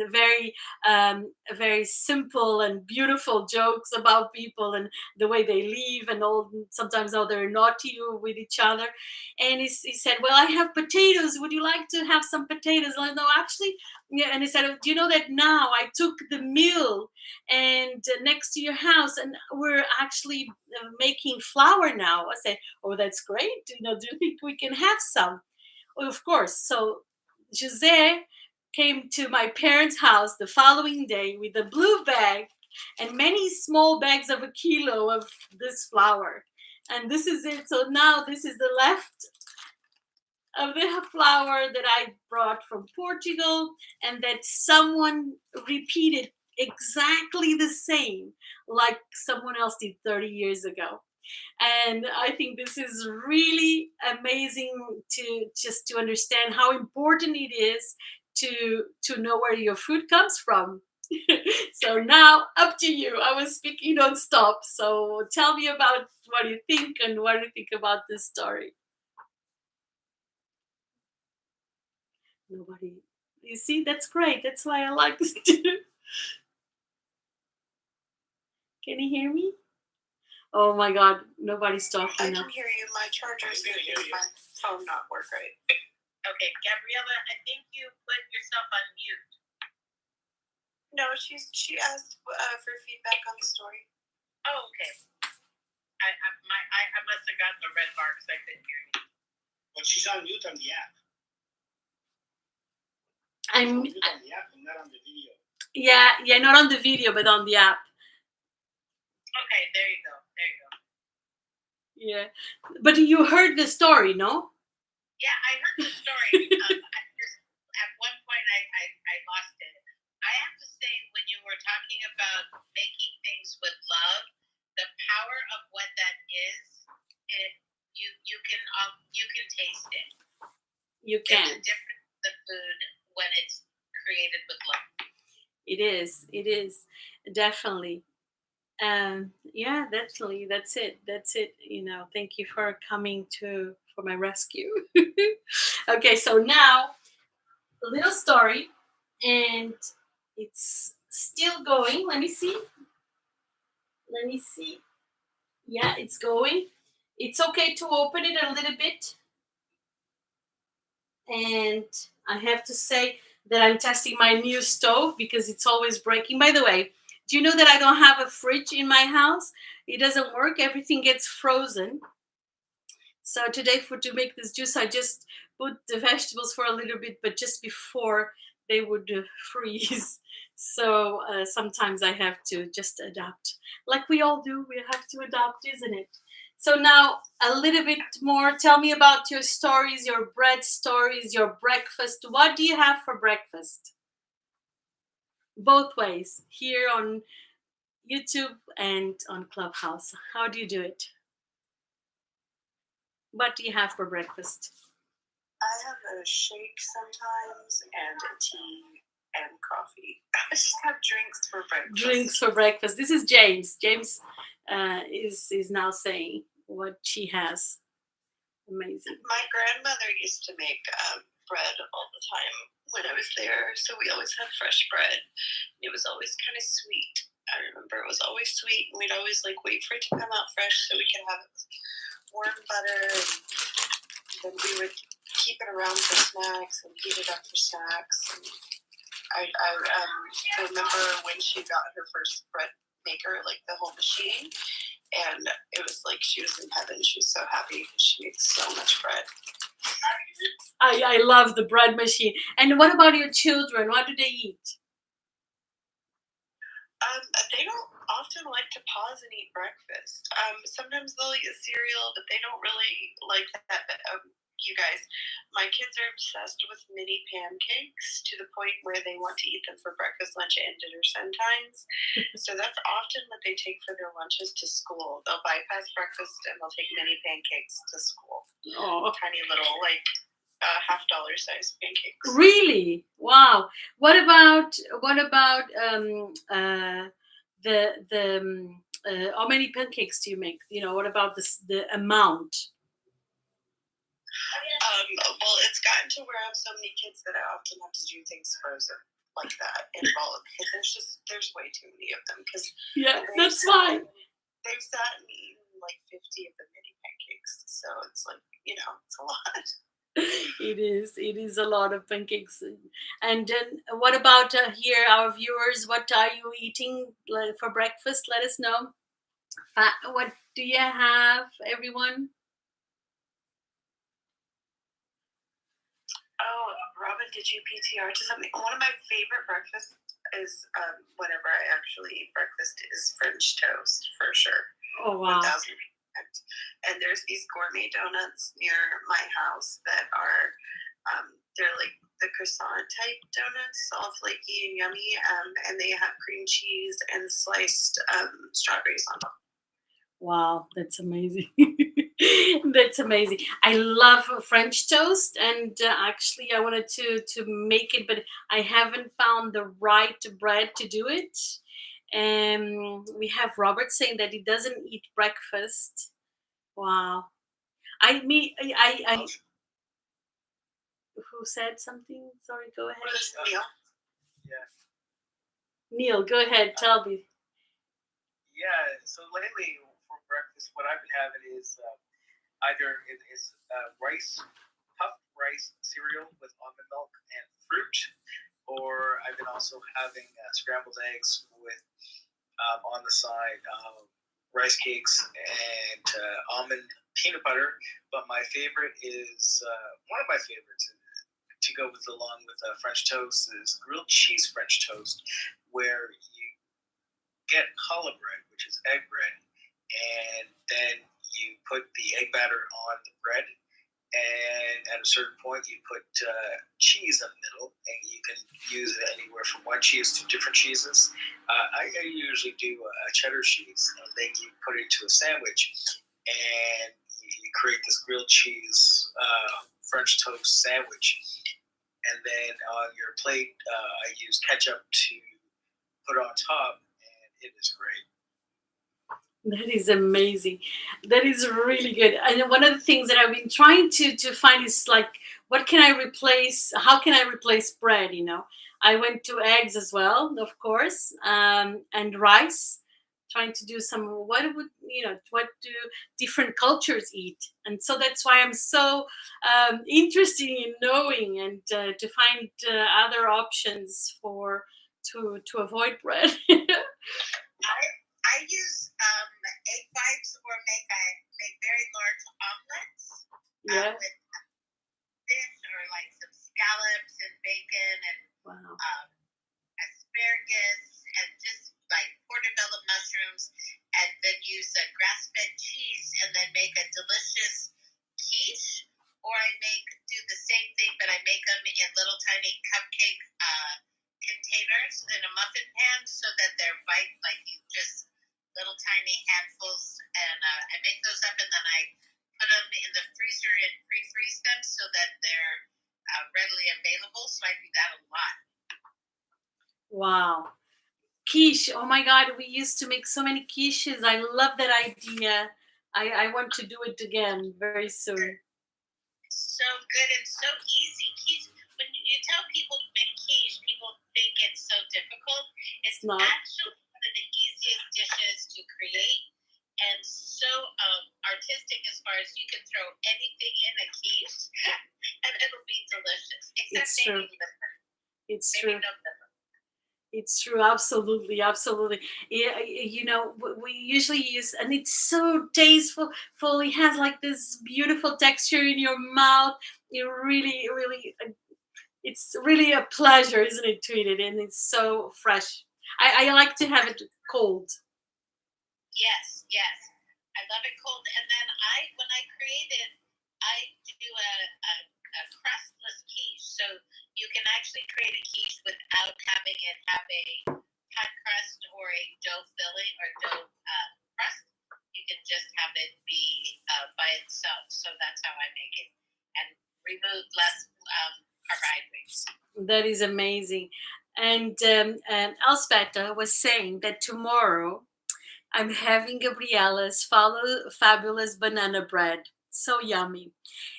A: very simple and beautiful jokes about people and the way they live, and all sometimes how they're naughty with each other. And he said, "Well, I have potatoes. Would you like to have some potatoes?" I said, "No, actually." Yeah, and he said, "Do you know that now I took the mill and next to your house, and we're actually making flour now?" I said, "Oh, that's great. Do you think we can have some?" Well, of course. So Jose came to my parents' house the following day with a blue bag and many small bags of a kilo of this flour. And this is it. So now this is the left of the flour that I brought from Portugal, and that someone repeated exactly the same like someone else did 30 years ago. And I think this is really amazing to understand how important it is to know where your food comes from. So now up to you. I was speaking non-stop, so tell me about what you think and what you think about this story. Nobody. You see, that's great. That's why I like this too. Can you hear me? Oh my god, nobody's talking
D: I
A: now.
D: can hear you. My charger is fine.
C: phone not work right?
B: Okay, Gabriella, I think you put yourself on mute.
C: No, she asked for feedback on the story.
B: Oh, okay. I must have gotten the red bar because I couldn't hear you.
E: But she's on mute on the app.
A: I'm
E: She's on mute on the app and not on the video.
A: yeah, not on the video, but on the app.
B: Okay, there you go.
A: Yeah, but you heard the story, no?
B: Yeah, I heard the story. At one point, I lost it. I have to say, when you were talking about making things with love, the power of what that is, you can taste it.
A: You can.
B: It's different the food when it's created with love.
A: It is definitely. Yeah, definitely. That's it. Thank you for coming for my rescue. Okay, so now a little story, and it's still going. Let me see. Yeah, it's going. It's okay to open it a little bit. And I have to say that I'm testing my new stove because it's always breaking. By the way, do you know that I don't have a fridge in my house? It doesn't work. Everything gets frozen. So today, to make this juice, I just put the vegetables for a little bit, but just before they would freeze. So sometimes I have to just adapt, like we all do. We have to adapt, isn't it? So now a little bit more. Tell me about your stories, your bread stories, your breakfast. What do you have for breakfast? Both ways, here on YouTube and on Clubhouse. How do you do it? What do you have for breakfast?
C: I have a shake sometimes and a tea and coffee. I just have drinks for breakfast.
A: Drinks for breakfast. This is James. James is now saying what she has. Amazing.
C: My grandmother used to make bread all the time when I was there, so we always had fresh bread. It was always kind of sweet. I remember it was always sweet, and we'd always wait for it to come out fresh so we could have warm butter, and then we would keep it around for snacks and heat it up for snacks. And I remember when she got her first bread maker, the whole machine, and it was like she was in heaven. She was so happy because she made so much bread.
A: I love the bread machine. And what about your children? What do they eat?
C: They don't often like to pause and eat breakfast. Sometimes they'll eat cereal, but they don't really like that. You guys, my kids are obsessed with mini pancakes to the point where they want to eat them for breakfast, lunch, and dinner sometimes. So that's often what they take for their lunches to school. They'll bypass breakfast and they'll take mini pancakes to school.
A: Oh,
C: Tiny little $50 size pancakes.
A: really? Wow. What about how many pancakes do you make? What about the amount?
C: Well, it's gotten to where I have so many kids that I often have to do things frozen like that in bulk because there's way too many of them.
A: Yeah, that's why.
C: They've sat and eaten 50 of the mini pancakes, so it's it's a lot.
A: It is a lot of pancakes. And then what about here, our viewers? What are you eating for breakfast? Let us know. What do you have, everyone?
C: Oh, Robin, did you PTR to something? One of my favorite breakfasts is whenever I actually eat breakfast is French toast for sure.
A: Oh wow!
C: 1000%. And there's these gourmet donuts near my house that are they're like the croissant type donuts, all flaky and yummy, and they have cream cheese and sliced strawberries on top.
A: Wow, that's amazing. That's amazing. I love French toast, and actually I wanted to make it, but I haven't found the right bread to do it. We have Robert saying that he doesn't eat breakfast. Wow. I who said something? Sorry, go ahead.
C: Neil?
E: Yeah.
A: Neil, go ahead, tell me.
E: Yeah, so lately for breakfast, what I've been having is either it's puffed rice cereal with almond milk and fruit. Or I've been also having scrambled eggs with on the side rice cakes and almond peanut butter. But my favorite is one of my favorites to go with along with French toast is grilled cheese French toast, where you get challah bread, which is egg bread, and then you put the egg batter on the bread, and at a certain point you put cheese in the middle, and you can use it anywhere from one cheese to different cheeses. I usually do a cheddar cheese, and then you put it into a sandwich, and you create this grilled cheese French toast sandwich. And then on your plate, I use ketchup to put on top, and it is great.
A: That is amazing. That is really good. And one of the things that I've been trying to find is like, what can I replace? How can I replace bread? You know, I went to eggs as well, of course, and rice. Trying to do some what do different cultures eat, and so that's why I'm so interested in knowing and to find other options for to avoid bread.
B: I use egg whites or make very large omelets
A: Yeah.
B: with fish or like some scallops and bacon and
A: Wow.
B: asparagus and just like portobello mushrooms, and then use a grass-fed cheese and then make a delicious quiche. Or I do the same thing, but I make them in little tiny cupcake containers in a muffin pan so that they're like you just little tiny handfuls, and I make those up, and then I put them in the freezer and pre-freeze them so that they're readily available. So I do that a lot.
A: Wow. Quiche. Oh my God, we used to make so many quiches. I love that idea. I want to do it again very soon.
B: So good and so easy. Quiche, when you tell people to make quiche, people think it's so difficult. It's
A: not.
B: actually one of the easiest dishes to create, and so artistic as far as you can throw anything in a quiche and it'll be delicious. Except
A: It's
B: maybe
A: true.
B: liver.
A: It's
B: Maybe
A: true.
B: no liver.
A: It's true. Absolutely. Absolutely. Yeah, we usually use, and it's so tasteful. It has like this beautiful texture in your mouth. You really, really, it's really a pleasure, isn't it, to eat it? And it's so fresh. I like to have it cold.
B: Yes. I love it cold. And then when I create it, I do a crustless quiche. So you can actually create a quiche without having it have a hot crust or a dough filling or dough crust. You can just have it be by itself. So that's how I make it, and remove less carbohydrates.
A: That is amazing. And Elspeth was saying that tomorrow I'm having Gabriella's fabulous banana bread. So yummy.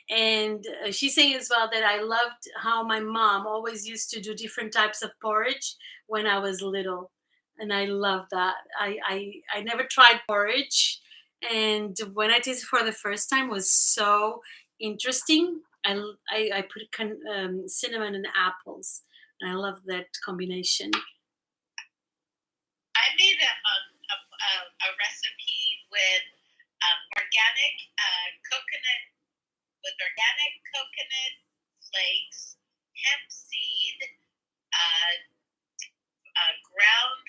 A: And she's saying as well that I loved how my mom always used to do different types of porridge when I was little. And I love that. I never tried porridge. And when I tasted for the first time, it was so interesting. I put cinnamon and apples. And I love that combination.
B: I made a recipe with organic coconut flakes, hemp seed, ground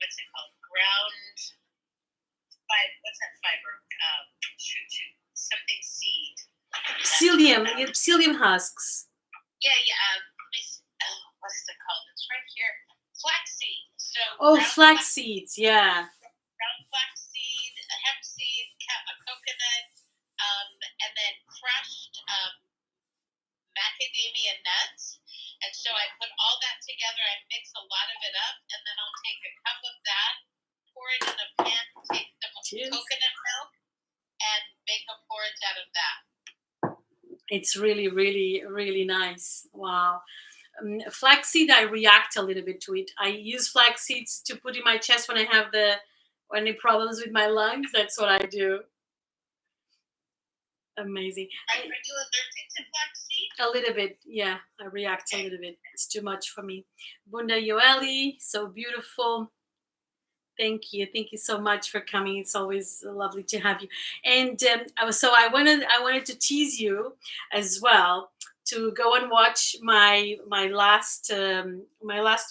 B: what's it called? What's that fiber? Something seed.
A: Psyllium husks.
B: Yeah. What is it called? It's right here. Flaxseed.
A: So flax seeds, yeah.
B: Ground flaxseed, a hemp seed, a coconut, and then crushed macadamia nuts. And so I put all that together. I mix a lot of it up, and then I'll take a cup of that, pour it in a pan, take some coconut milk, and make a porridge out of that.
A: It's really, really, really nice. Wow. Flaxseed, I react a little bit to it. I use flax seeds to put in my chest when I have any problems with my lungs. That's what I do. Amazing.
B: Are you allergic to flaxseed?
A: A little bit, yeah. I react a little bit. It's too much for me. Bunda Yoeli, so beautiful. Thank you so much for coming. It's always lovely to have you. And so I wanted to tease you as well to go and watch my last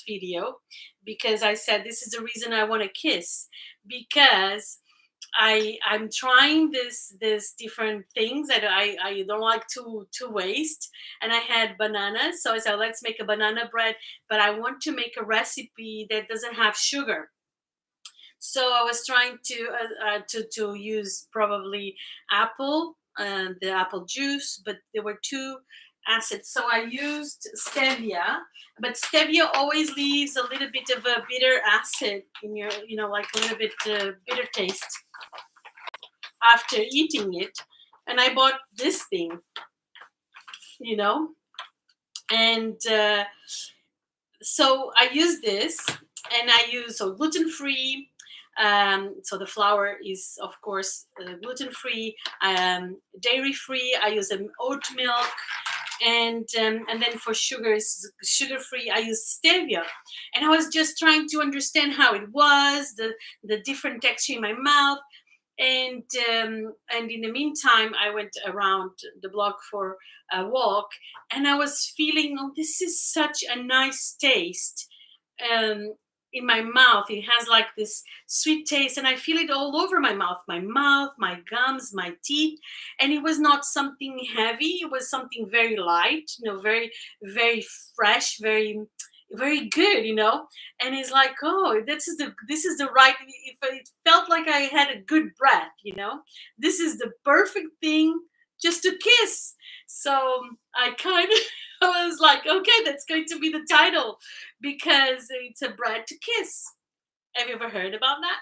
A: video, because I said this is the reason I want to kiss, because I'm trying this different things that I don't like to waste, and I had bananas, so I said let's make a banana bread, but I want to make a recipe that doesn't have sugar. So I was trying to use probably the apple juice, but there were two acids. So I used stevia, but stevia always leaves a little bit of a bitter acid in your, like a little bit bitter taste after eating it. And I bought this thing, and so I use this, and I use gluten free. So the flour is, of course, gluten free, dairy free. I use oat milk, and then for sugars, sugar free, I use stevia. And I was just trying to understand how it was, the different texture in my mouth. And in the meantime, I went around the block for a walk, and I was feeling, oh, this is such a nice taste in my mouth. It has like this sweet taste, and I feel it all over my mouth, my gums, my teeth. And it was not something heavy. It was something very light, very, very fresh, very, very good, and it's like, oh, this is the right, if it felt like I had a good breath, this is the perfect thing just to kiss. So I kind of I was like, okay, that's going to be the title, because it's a bread to kiss. Have you ever heard about that?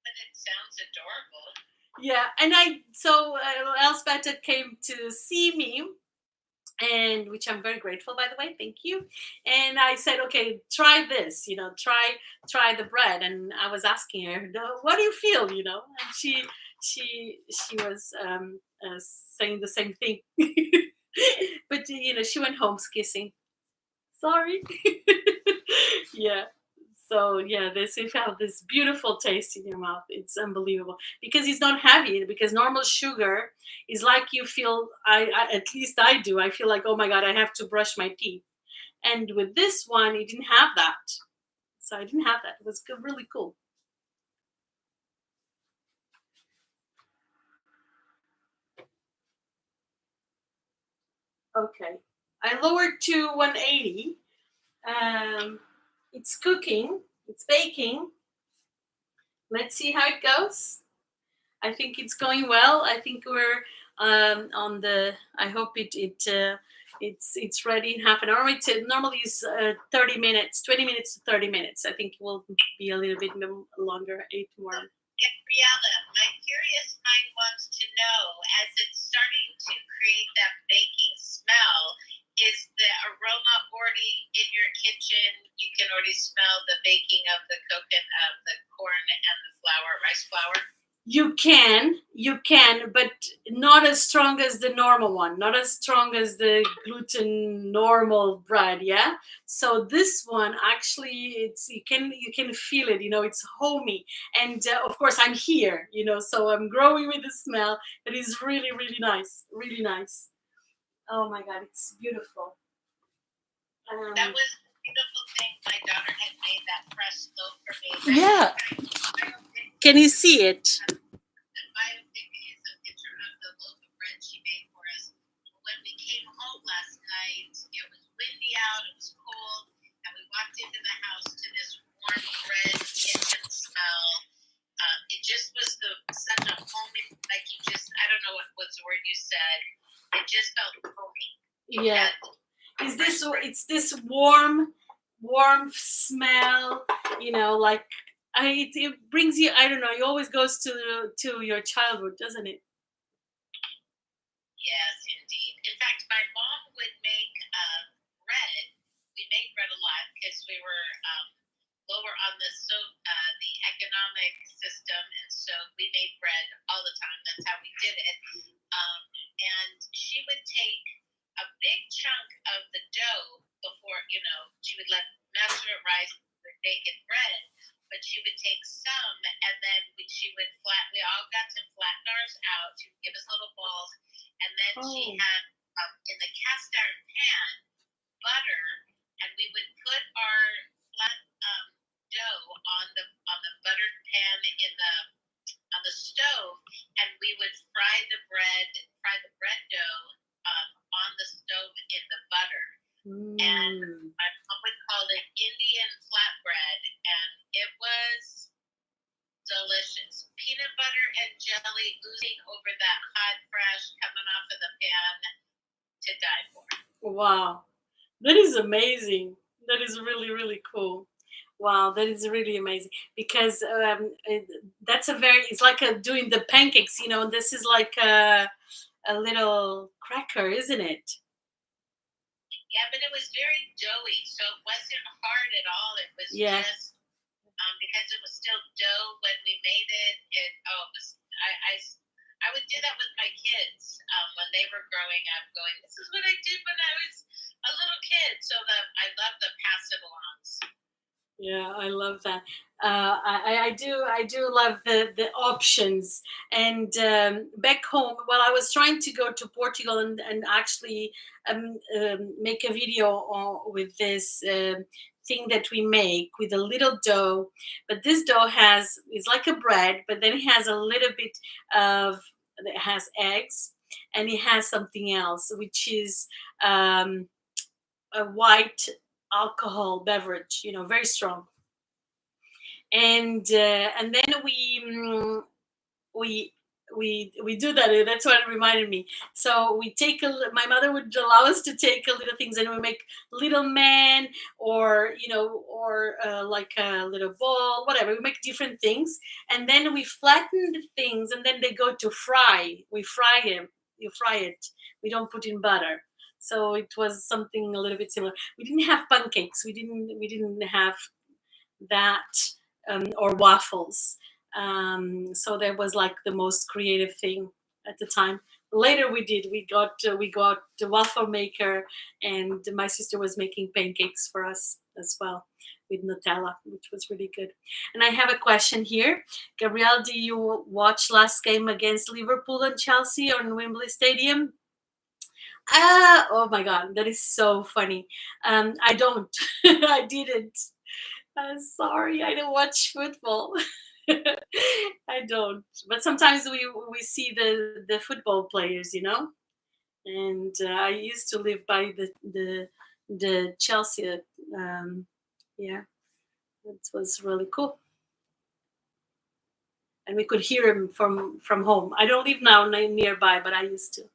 B: And it sounds adorable.
A: Yeah. And Elspeth came to see me, and which I'm very grateful, by the way, thank you. And I said, okay, try this, try the bread. And I was asking her, what do you feel, and she was saying the same thing. But she went home kissing. Sorry. Yeah. So yeah, if you have this beautiful taste in your mouth, it's unbelievable, because it's not heavy. Because normal sugar is like, you feel, I at least I do, I feel like, oh my god, I have to brush my teeth. And with this one, it didn't have that. So I didn't have that. It was really cool. Okay, I lowered to 180. It's cooking, it's baking. Let's see how it goes. I think it's going well. I think we're on the. I hope it's ready in half an hour. Normally is 30 minutes, 20 minutes to 30 minutes. I think it will be a little bit longer, 8 more.
B: Yeah, Brianna, my curious mind wants to know, as it's starting to create that baking smell, is the aroma already in your kitchen? You can already smell the baking of the coconut, of the corn and the rice flour?
A: You can, but not as strong as the normal one, not as strong as the gluten normal bread. Yeah. So this one actually, you can feel it. It's homey, and of course I'm here. So I'm growing with the smell. It is really, really nice, really nice. Oh my god, it's beautiful.
B: That was a beautiful thing. My daughter had made that fresh loaf for me.
A: Yeah. Can you see it?
B: My thing is a picture of the loaf of bread she made for us. When we came home last night, it was windy out, it was cold, and we walked into the house to this warm bread kitchen smell. It just was such a homey, like you just, I don't know what's the word you said. It just felt homey.
A: Yeah. It's this warm smell, like it brings you, I don't know, it always goes to your childhood, doesn't it?
B: Yes, indeed. In fact, my mom would make bread. We made bread a lot because we were lower on the economic system, and so we made bread all the time. That's how we did it. And she would take a big chunk of the dough before, she would let master it rise with bacon bread, but she would take some, and then she would we all got to flatten ours out. She would give us little balls, and then she had, in the cast iron pan, butter, and we would put our flat dough on the buttered pan on the stove, and we would fry the bread dough on the stove in the butter. And my mom would call it Indian flatbread, and it was delicious. Peanut butter and jelly oozing over that hot, fresh, coming off of the pan, to die for.
A: Wow, that is amazing. That is really, really cool. Wow, that is really amazing because that's it's like doing the pancakes. This is like a little cracker, isn't it?
B: Yeah, but it was very doughy, so it wasn't hard at all. It was just because it was still dough when we made it. I would do that with my kids when they were growing up, going, "This is what I did when I was a little kid." So I love the pass it alongs.
A: Yeah, I love that. I do love the options. And back home, well, I was trying to go to Portugal and actually make a video with this thing that we make with a little dough. But this dough is like a bread, but then it has a little bit it has eggs, and it has something else, which is a white alcohol beverage, very strong. And then we do that. That's what it reminded me. So we take my mother would allow us to take a little things, and we make little man, or like a little ball, whatever. We make different things, and then we flatten the things, and then they go to fry. We fry them. You fry it. We don't put in butter. So it was something a little bit similar. We didn't have pancakes. We didn't have that, or waffles. So that was like the most creative thing at the time. Later we did. We got the waffle maker, and my sister was making pancakes for us as well with Nutella, which was really good. And I have a question here. Gabrielle, do you watch last game against Liverpool and Chelsea on Wembley Stadium? Oh my God, that is so funny. I don't. I didn't. I'm sorry, I don't watch football. I don't. But sometimes we see the football players, And I used to live by the Chelsea. Yeah, it was really cool, and we could hear him from home. I don't live now nearby, but I used to.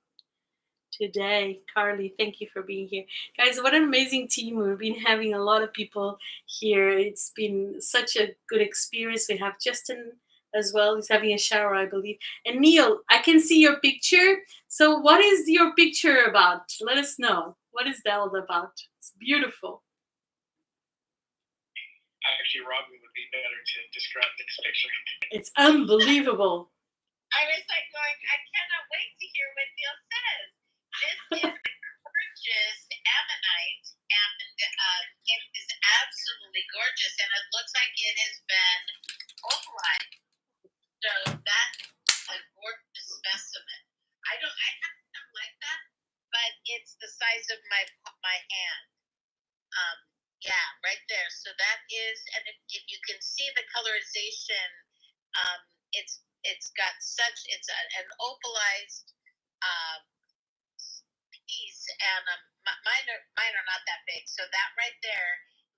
A: Today, Carly, thank you for being here, guys. What an amazing team. We've been having a lot of people here. It's been such a good experience. We have Justin as well. He's having a shower, I believe. And Neil, I can see your picture. So what is your picture about? Let us know. What is that all about? It's beautiful.
E: Actually, Robin would be better to describe this picture.
A: It's unbelievable.
B: I was like going, I cannot wait to hear what Neil says. This is gorgeous ammonite, and it is absolutely gorgeous, and it looks like it has been opalized. So that's a gorgeous specimen. I haven't like that, but it's the size of my hand. Yeah, right there. So that is, and if you can see the colorization, it's got an opalized piece, and mine are not that big. So that right there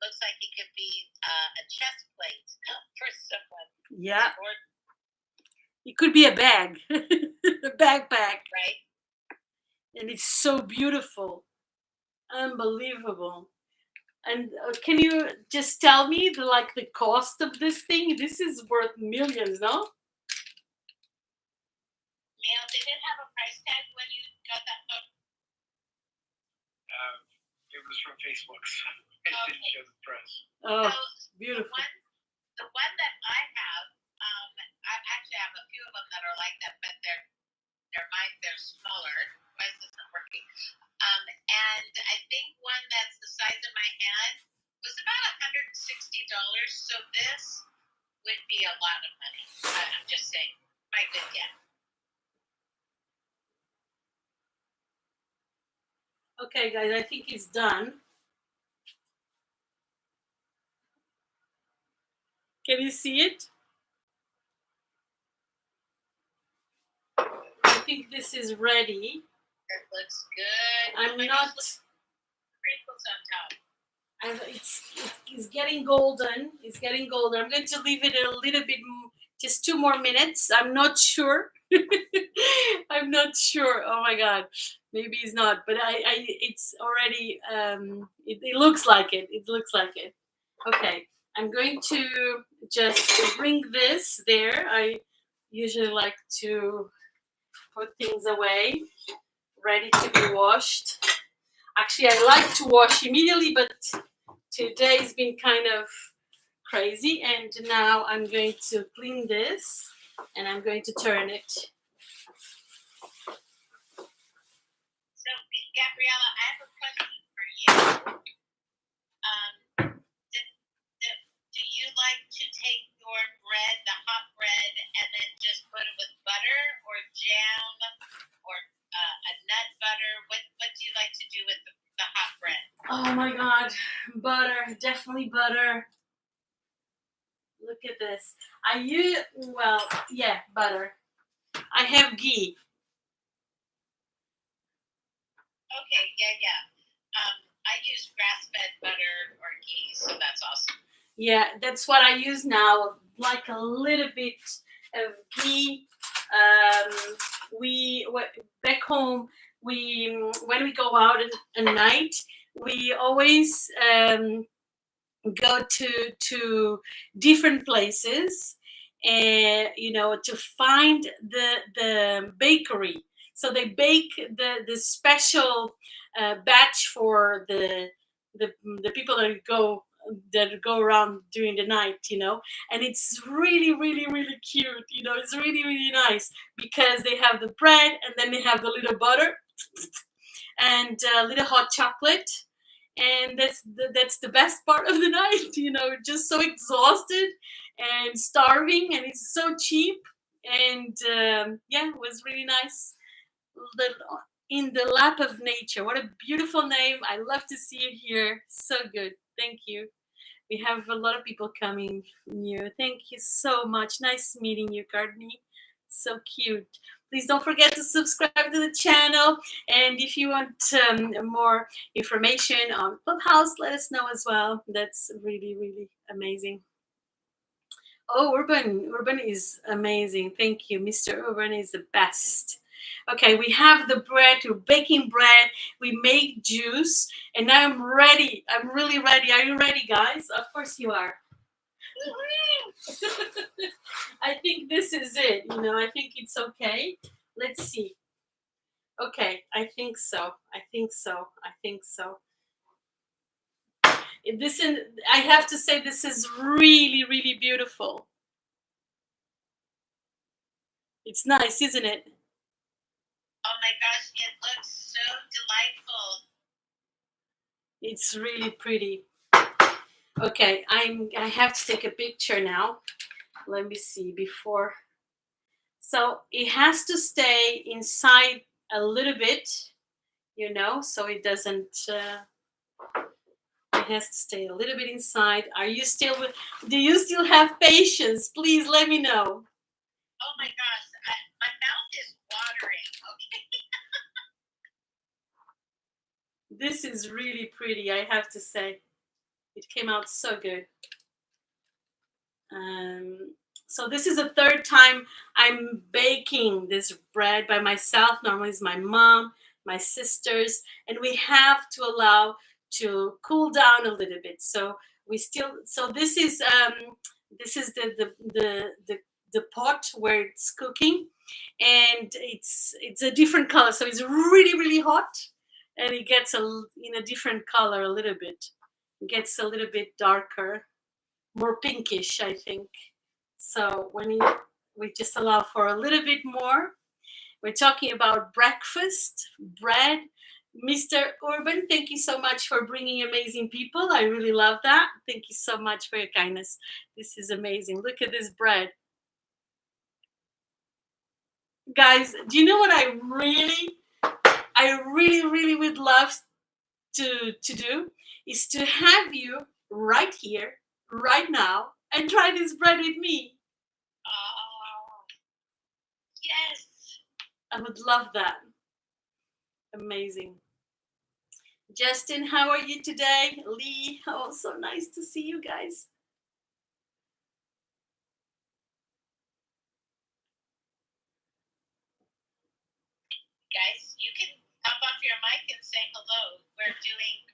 B: looks like it could be a chest plate for someone.
A: Yeah. It could be a bag, a backpack.
B: Right.
A: And it's so beautiful, unbelievable. And can you just tell me the cost of this thing? This is worth millions, no?
B: Neil, did it have a price tag when you got that photo?
E: It was from Facebook, so it didn't show the press.
A: Oh,
B: So
A: beautiful.
B: the one that I have, I actually have a few of them that are like that, but they're smaller. Why is this not working? And I think one that's the size of my hand was about $160. So this would be a lot of money. I'm just saying, my good guess.
A: Okay, guys, I think it's done. Can you see it? I think this is ready.
B: It looks good.
A: I'm not.
B: Crinkles on top.
A: It's getting golden. It's getting golden. I'm going to leave it a little bit, just 2 more minutes. I'm not sure. I'm not sure. Oh my God, maybe it's not. But it's already. It looks like it. It looks like it. Okay, I'm going to just bring this there. I usually like to put things away, ready to be washed. Actually, I like to wash immediately, but today's been kind of crazy, and now I'm going to clean this and I'm going to turn it.
B: So, Gabriella, I have a question for you. Do you like to take your bread, the hot bread, and then just put it with butter or jam or a nut butter? What do you like to do with the hot bread?
A: Oh my God, butter, definitely butter. Look at this. Butter. I have ghee.
B: Okay, yeah. I use grass-fed butter or ghee, so that's awesome.
A: Yeah, that's what I use now. Like a little bit of ghee. Back home, when we go out at night, we always go to different places, and to find the bakery. So they bake the special batch for the people that go around during the night, and it's really really really cute. It's really really nice because they have the bread and then they have the little butter and little hot chocolate, and that's the best part of the night. Just so exhausted and starving, and it's so cheap, and it was really nice. In the lap of nature. What a beautiful name. I love to see you here. So good. Thank you. We have a lot of people coming new. Thank you so much. Nice meeting you, Courtney. So cute. Please don't forget to subscribe to the channel. And if you want more information on Clubhouse, let us know as well. That's really, really amazing. Oh, Urban is amazing. Thank you. Mr. Urban is the best. Okay, we have the bread. We're baking bread. We make juice. And now I'm ready. I'm really ready. Are you ready, guys? Of course you are. I think this is it. I think it's okay. Let's see. Okay, I think so. I think so. I have to say, this is really, really beautiful. It's nice, isn't it?
B: Oh my gosh, it looks so delightful.
A: It's really pretty. Okay, I have to take a picture now. Let me see before. So it has to stay inside a little bit, so it doesn't. It has to stay a little bit inside. Do you still have patience? Please let me know.
B: Oh my gosh, my mouth is watering. Okay.
A: This is really pretty, I have to say. It came out so good. So this is the third time I'm baking this bread by myself. Normally it's my mom, my sisters, and we have to allow to cool down a little bit. So this is the pot where it's cooking, and it's a different color. So it's really really hot, and it gets in a different color a little bit. It gets a little bit darker, more pinkish, I think. So we just allow for a little bit more. We're talking about breakfast, bread. Mr. Urban, thank you so much for bringing amazing people. I really love that. Thank you so much for your kindness. This is amazing. Look at this bread. Guys, do you know what I really would love to do? Is to have you right here, right now, and try this bread with me.
B: Oh, yes.
A: I would love that. Amazing. Justin, how are you today? Lee, oh, so nice to see you guys.
B: Guys, you can hop off your mic and say hello. We're doing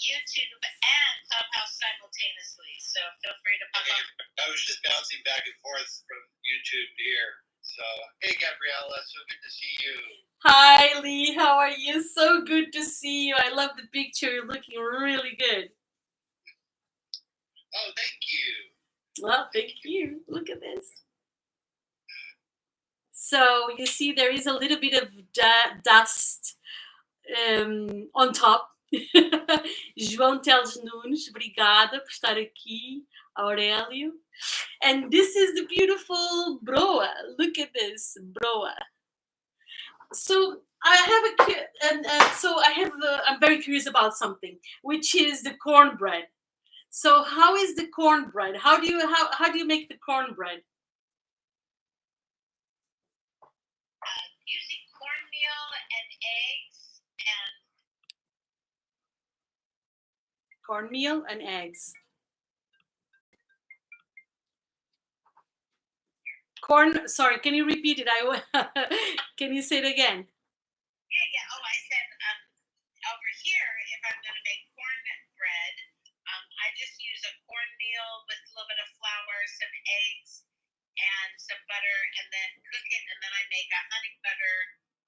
B: YouTube and Clubhouse simultaneously, so feel free to pop up. I was just bouncing back and forth from YouTube to here. So, hey, Gabriella, so good to see you.
A: Hi, Lee. How are you? So good to see you. I love the picture. You're looking really good.
B: Oh, thank you.
A: Well, thank you. Look at this. So you see there is a little bit of dust on top. João Teles Nunes, obrigada por estar aqui, Aurélio. And this is the beautiful broa. Look at this broa. So I have I'm very curious about something, which is the cornbread. So how is the cornbread? How do you make the cornbread?
B: Using cornmeal and eggs and
A: Cornmeal and eggs. Sorry, can you repeat it? Can you say it again?
B: Yeah. Oh, I said over here, if I'm going to make cornbread, I just use a cornmeal with a little bit of flour, some eggs, and some butter, and then cook it, and then I make a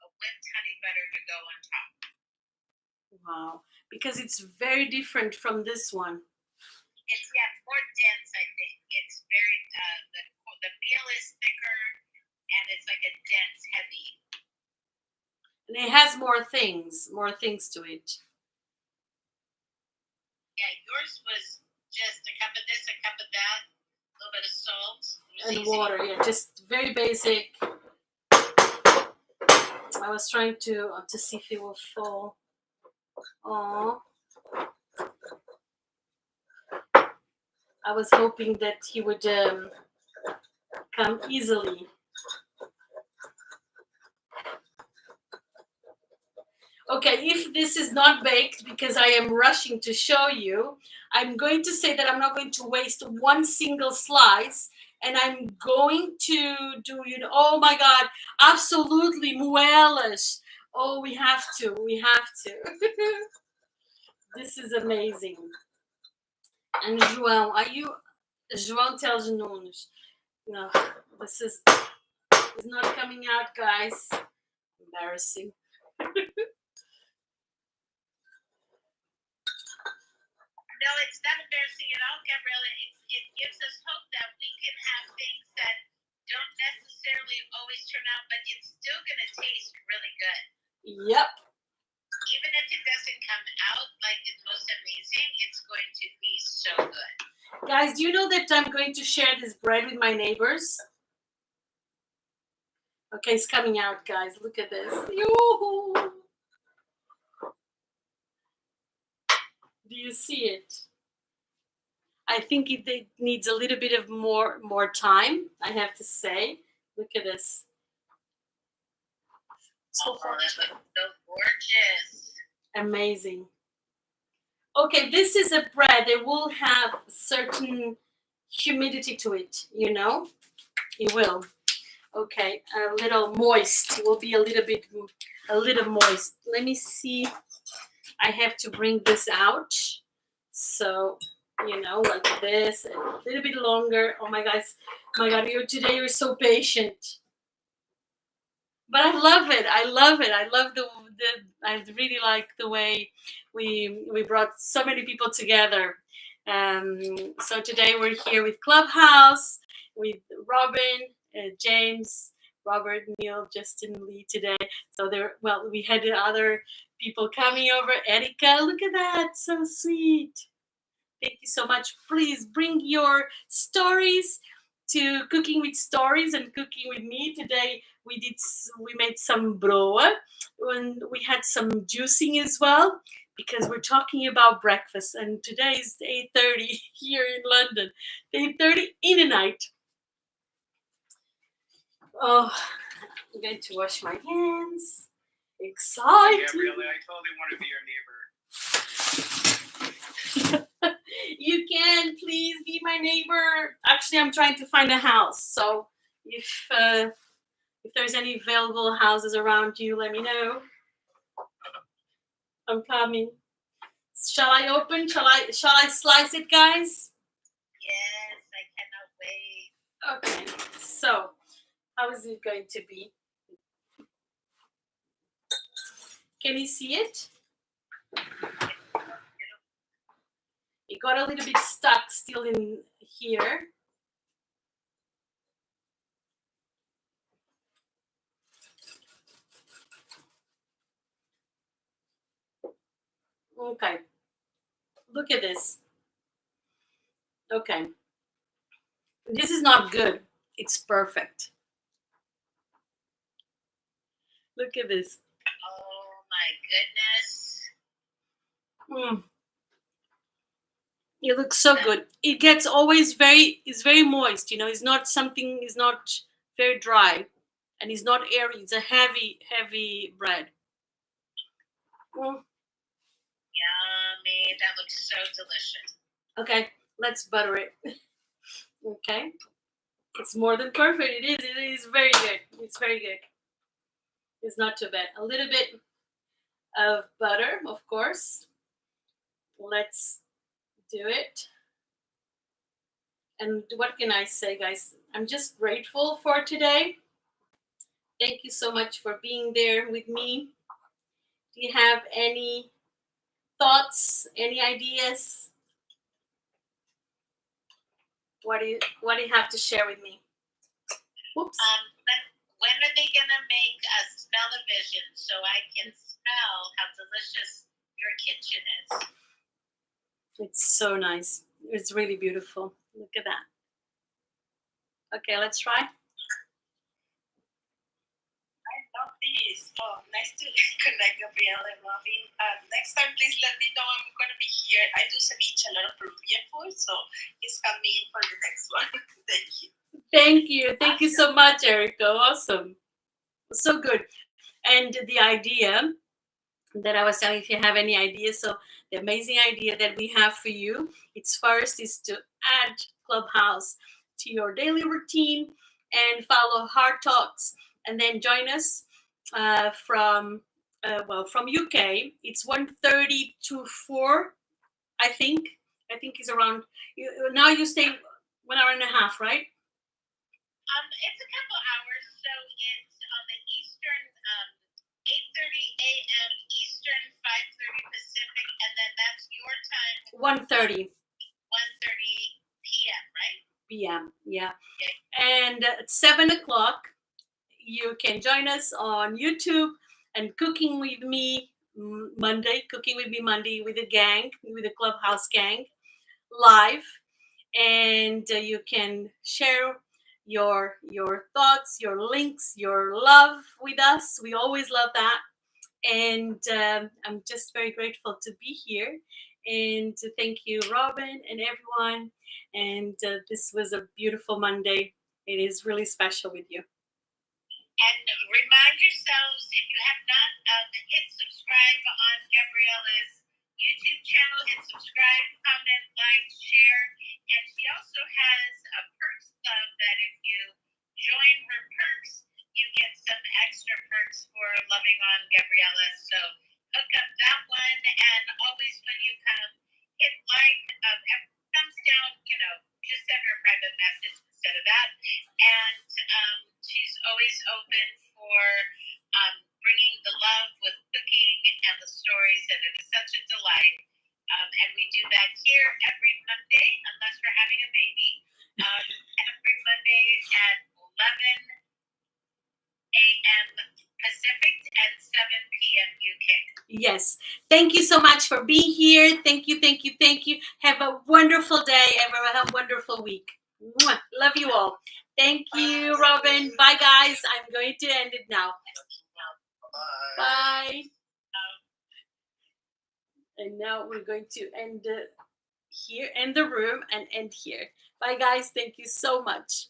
B: whipped honey butter to go on top.
A: Wow, because it's very different from this one.
B: It's more dense, I think. It's very the meal is thicker, and it's like a dense, heavy.
A: And it has more things to it.
B: Yeah, yours was just a cup of this, a cup of that, a little bit of salt.
A: And easy. Water, yeah, just very basic. I was trying to see if it will fall. Oh, I was hoping that he would come easily. Okay, if this is not baked, because I am rushing to show you, I'm going to say that I'm not going to waste one single slice, and I'm going to do, oh my God, absolutely muelas. Oh, we have to. This is amazing. And João, João Teles Nunes. No, this is not coming out, guys. Embarrassing.
B: No, it's not embarrassing at all, Gabriella. It gives us hope that we can have things that don't necessarily always turn out, but it's still going to taste really good.
A: Yep.
B: Even if it doesn't come out like it's most amazing, it's going to be so good.
A: Guys, do you know that I'm going to share this bread with my neighbors? Okay, it's coming out, guys. Look at this. Yoo-hoo. Do you see it? I think it needs a little bit of more time, I have to say. Look at this.
B: Oh, that looks so gorgeous.
A: Amazing. Okay, this is a bread that will have certain humidity to it, It will. Okay, a little moist. It will be a little moist. Let me see. I have to bring this out. So, like this, and a little bit longer. Oh my God, you're so patient. But I love it. I love I really like the way we brought so many people together. So today we're here with Clubhouse, with Robin, James, Robert, Neil, Justin, Lee today. So we had other people coming over. Erika, look at that, so sweet. Thank you so much. Please bring your stories to Cooking with Stories and Cooking with Me. Today we made some broa, and we had some juicing as well, because we're talking about breakfast, and today is 8:30 here in London. 8:30 in the night. Oh, I'm going to wash my hands. Exciting.
E: Gabrielle, I totally want to be your neighbor.
A: You can please be my neighbor. Actually, I'm trying to find a house. So if there's any available houses around you, let me know. I'm coming. Shall I open? Shall I slice it, guys?
B: Yes, I cannot wait.
A: Okay. So how is it going to be? Can you see it? It got a little bit stuck still in here. Okay. Look at this. Okay. This is not good. It's perfect. Look at this.
B: Oh my goodness.
A: It looks so good. It gets always it's very moist, it's not very dry, and it's not airy. It's a heavy bread.
B: Yummy. That looks so delicious.
A: Okay, let's butter it. Okay. It's more than perfect. It is very good. It's very good. It's not too bad. A little bit of butter, of course. Let's do it. And what can I say, guys? I'm just grateful for today. Thank you so much for being there with me. Do you have any thoughts, any ideas? What do you have to share with me? Whoops.
B: When are they gonna make a smell-o-vision so I can smell how delicious your kitchen is?
A: It's so nice. It's really beautiful. Look at that. Okay, let's try.
C: I love these. Oh, nice to connect, Gabrielle and Robin. Next time, please let me know. I'm going to be here. I do ceviche, a lot of Peruvian food, so he's coming for the next one. Thank you.
A: Thank you. Thank you so much, Erica. Awesome. So good. And the idea that I was telling, if you have any ideas, so the amazing idea that we have for you, is to add Clubhouse to your daily routine and follow Hard Talks, and then join us from UK. It's 1:30 to 4, I think. I think it's around. Now you stay 1 hour and a half, right?
B: It's a couple hours, so it's on the Eastern, 8:30 a.m. Eastern, 5:30 Pacific, and then that's your time. 1:30 p.m., right?
A: p.m. Yeah.
B: Okay.
A: And at 7 o'clock, you can join us on YouTube and Cooking with Me Monday with the gang, with the Clubhouse gang, live, and you can share your thoughts, your links, your love with us. We always love that, and I'm just very grateful to be here, and to thank you, Robin, and everyone. And this was a beautiful Monday. It is really special with you.
B: And remind yourselves, if you have not, hit subscribe on Gabriella's YouTube channel. Hit subscribe, comment, like, share. And she also has a perks club that if you join her perks, you get some extra perks for loving on Gabriella. So hook up that one. And always when you come, hit like. If it comes down, just send her a private message instead of that. And she's always open for bringing the love with cooking.
A: Yes. Thank you so much for being here. Thank you, thank you, thank you. Have a wonderful day. Have a wonderful week. Mwah. Love you all. Thank you, Robin. Bye, guys. I'm going to end it now. Bye. And now we're going to end here in the room and end here. Bye, guys. Thank you so much.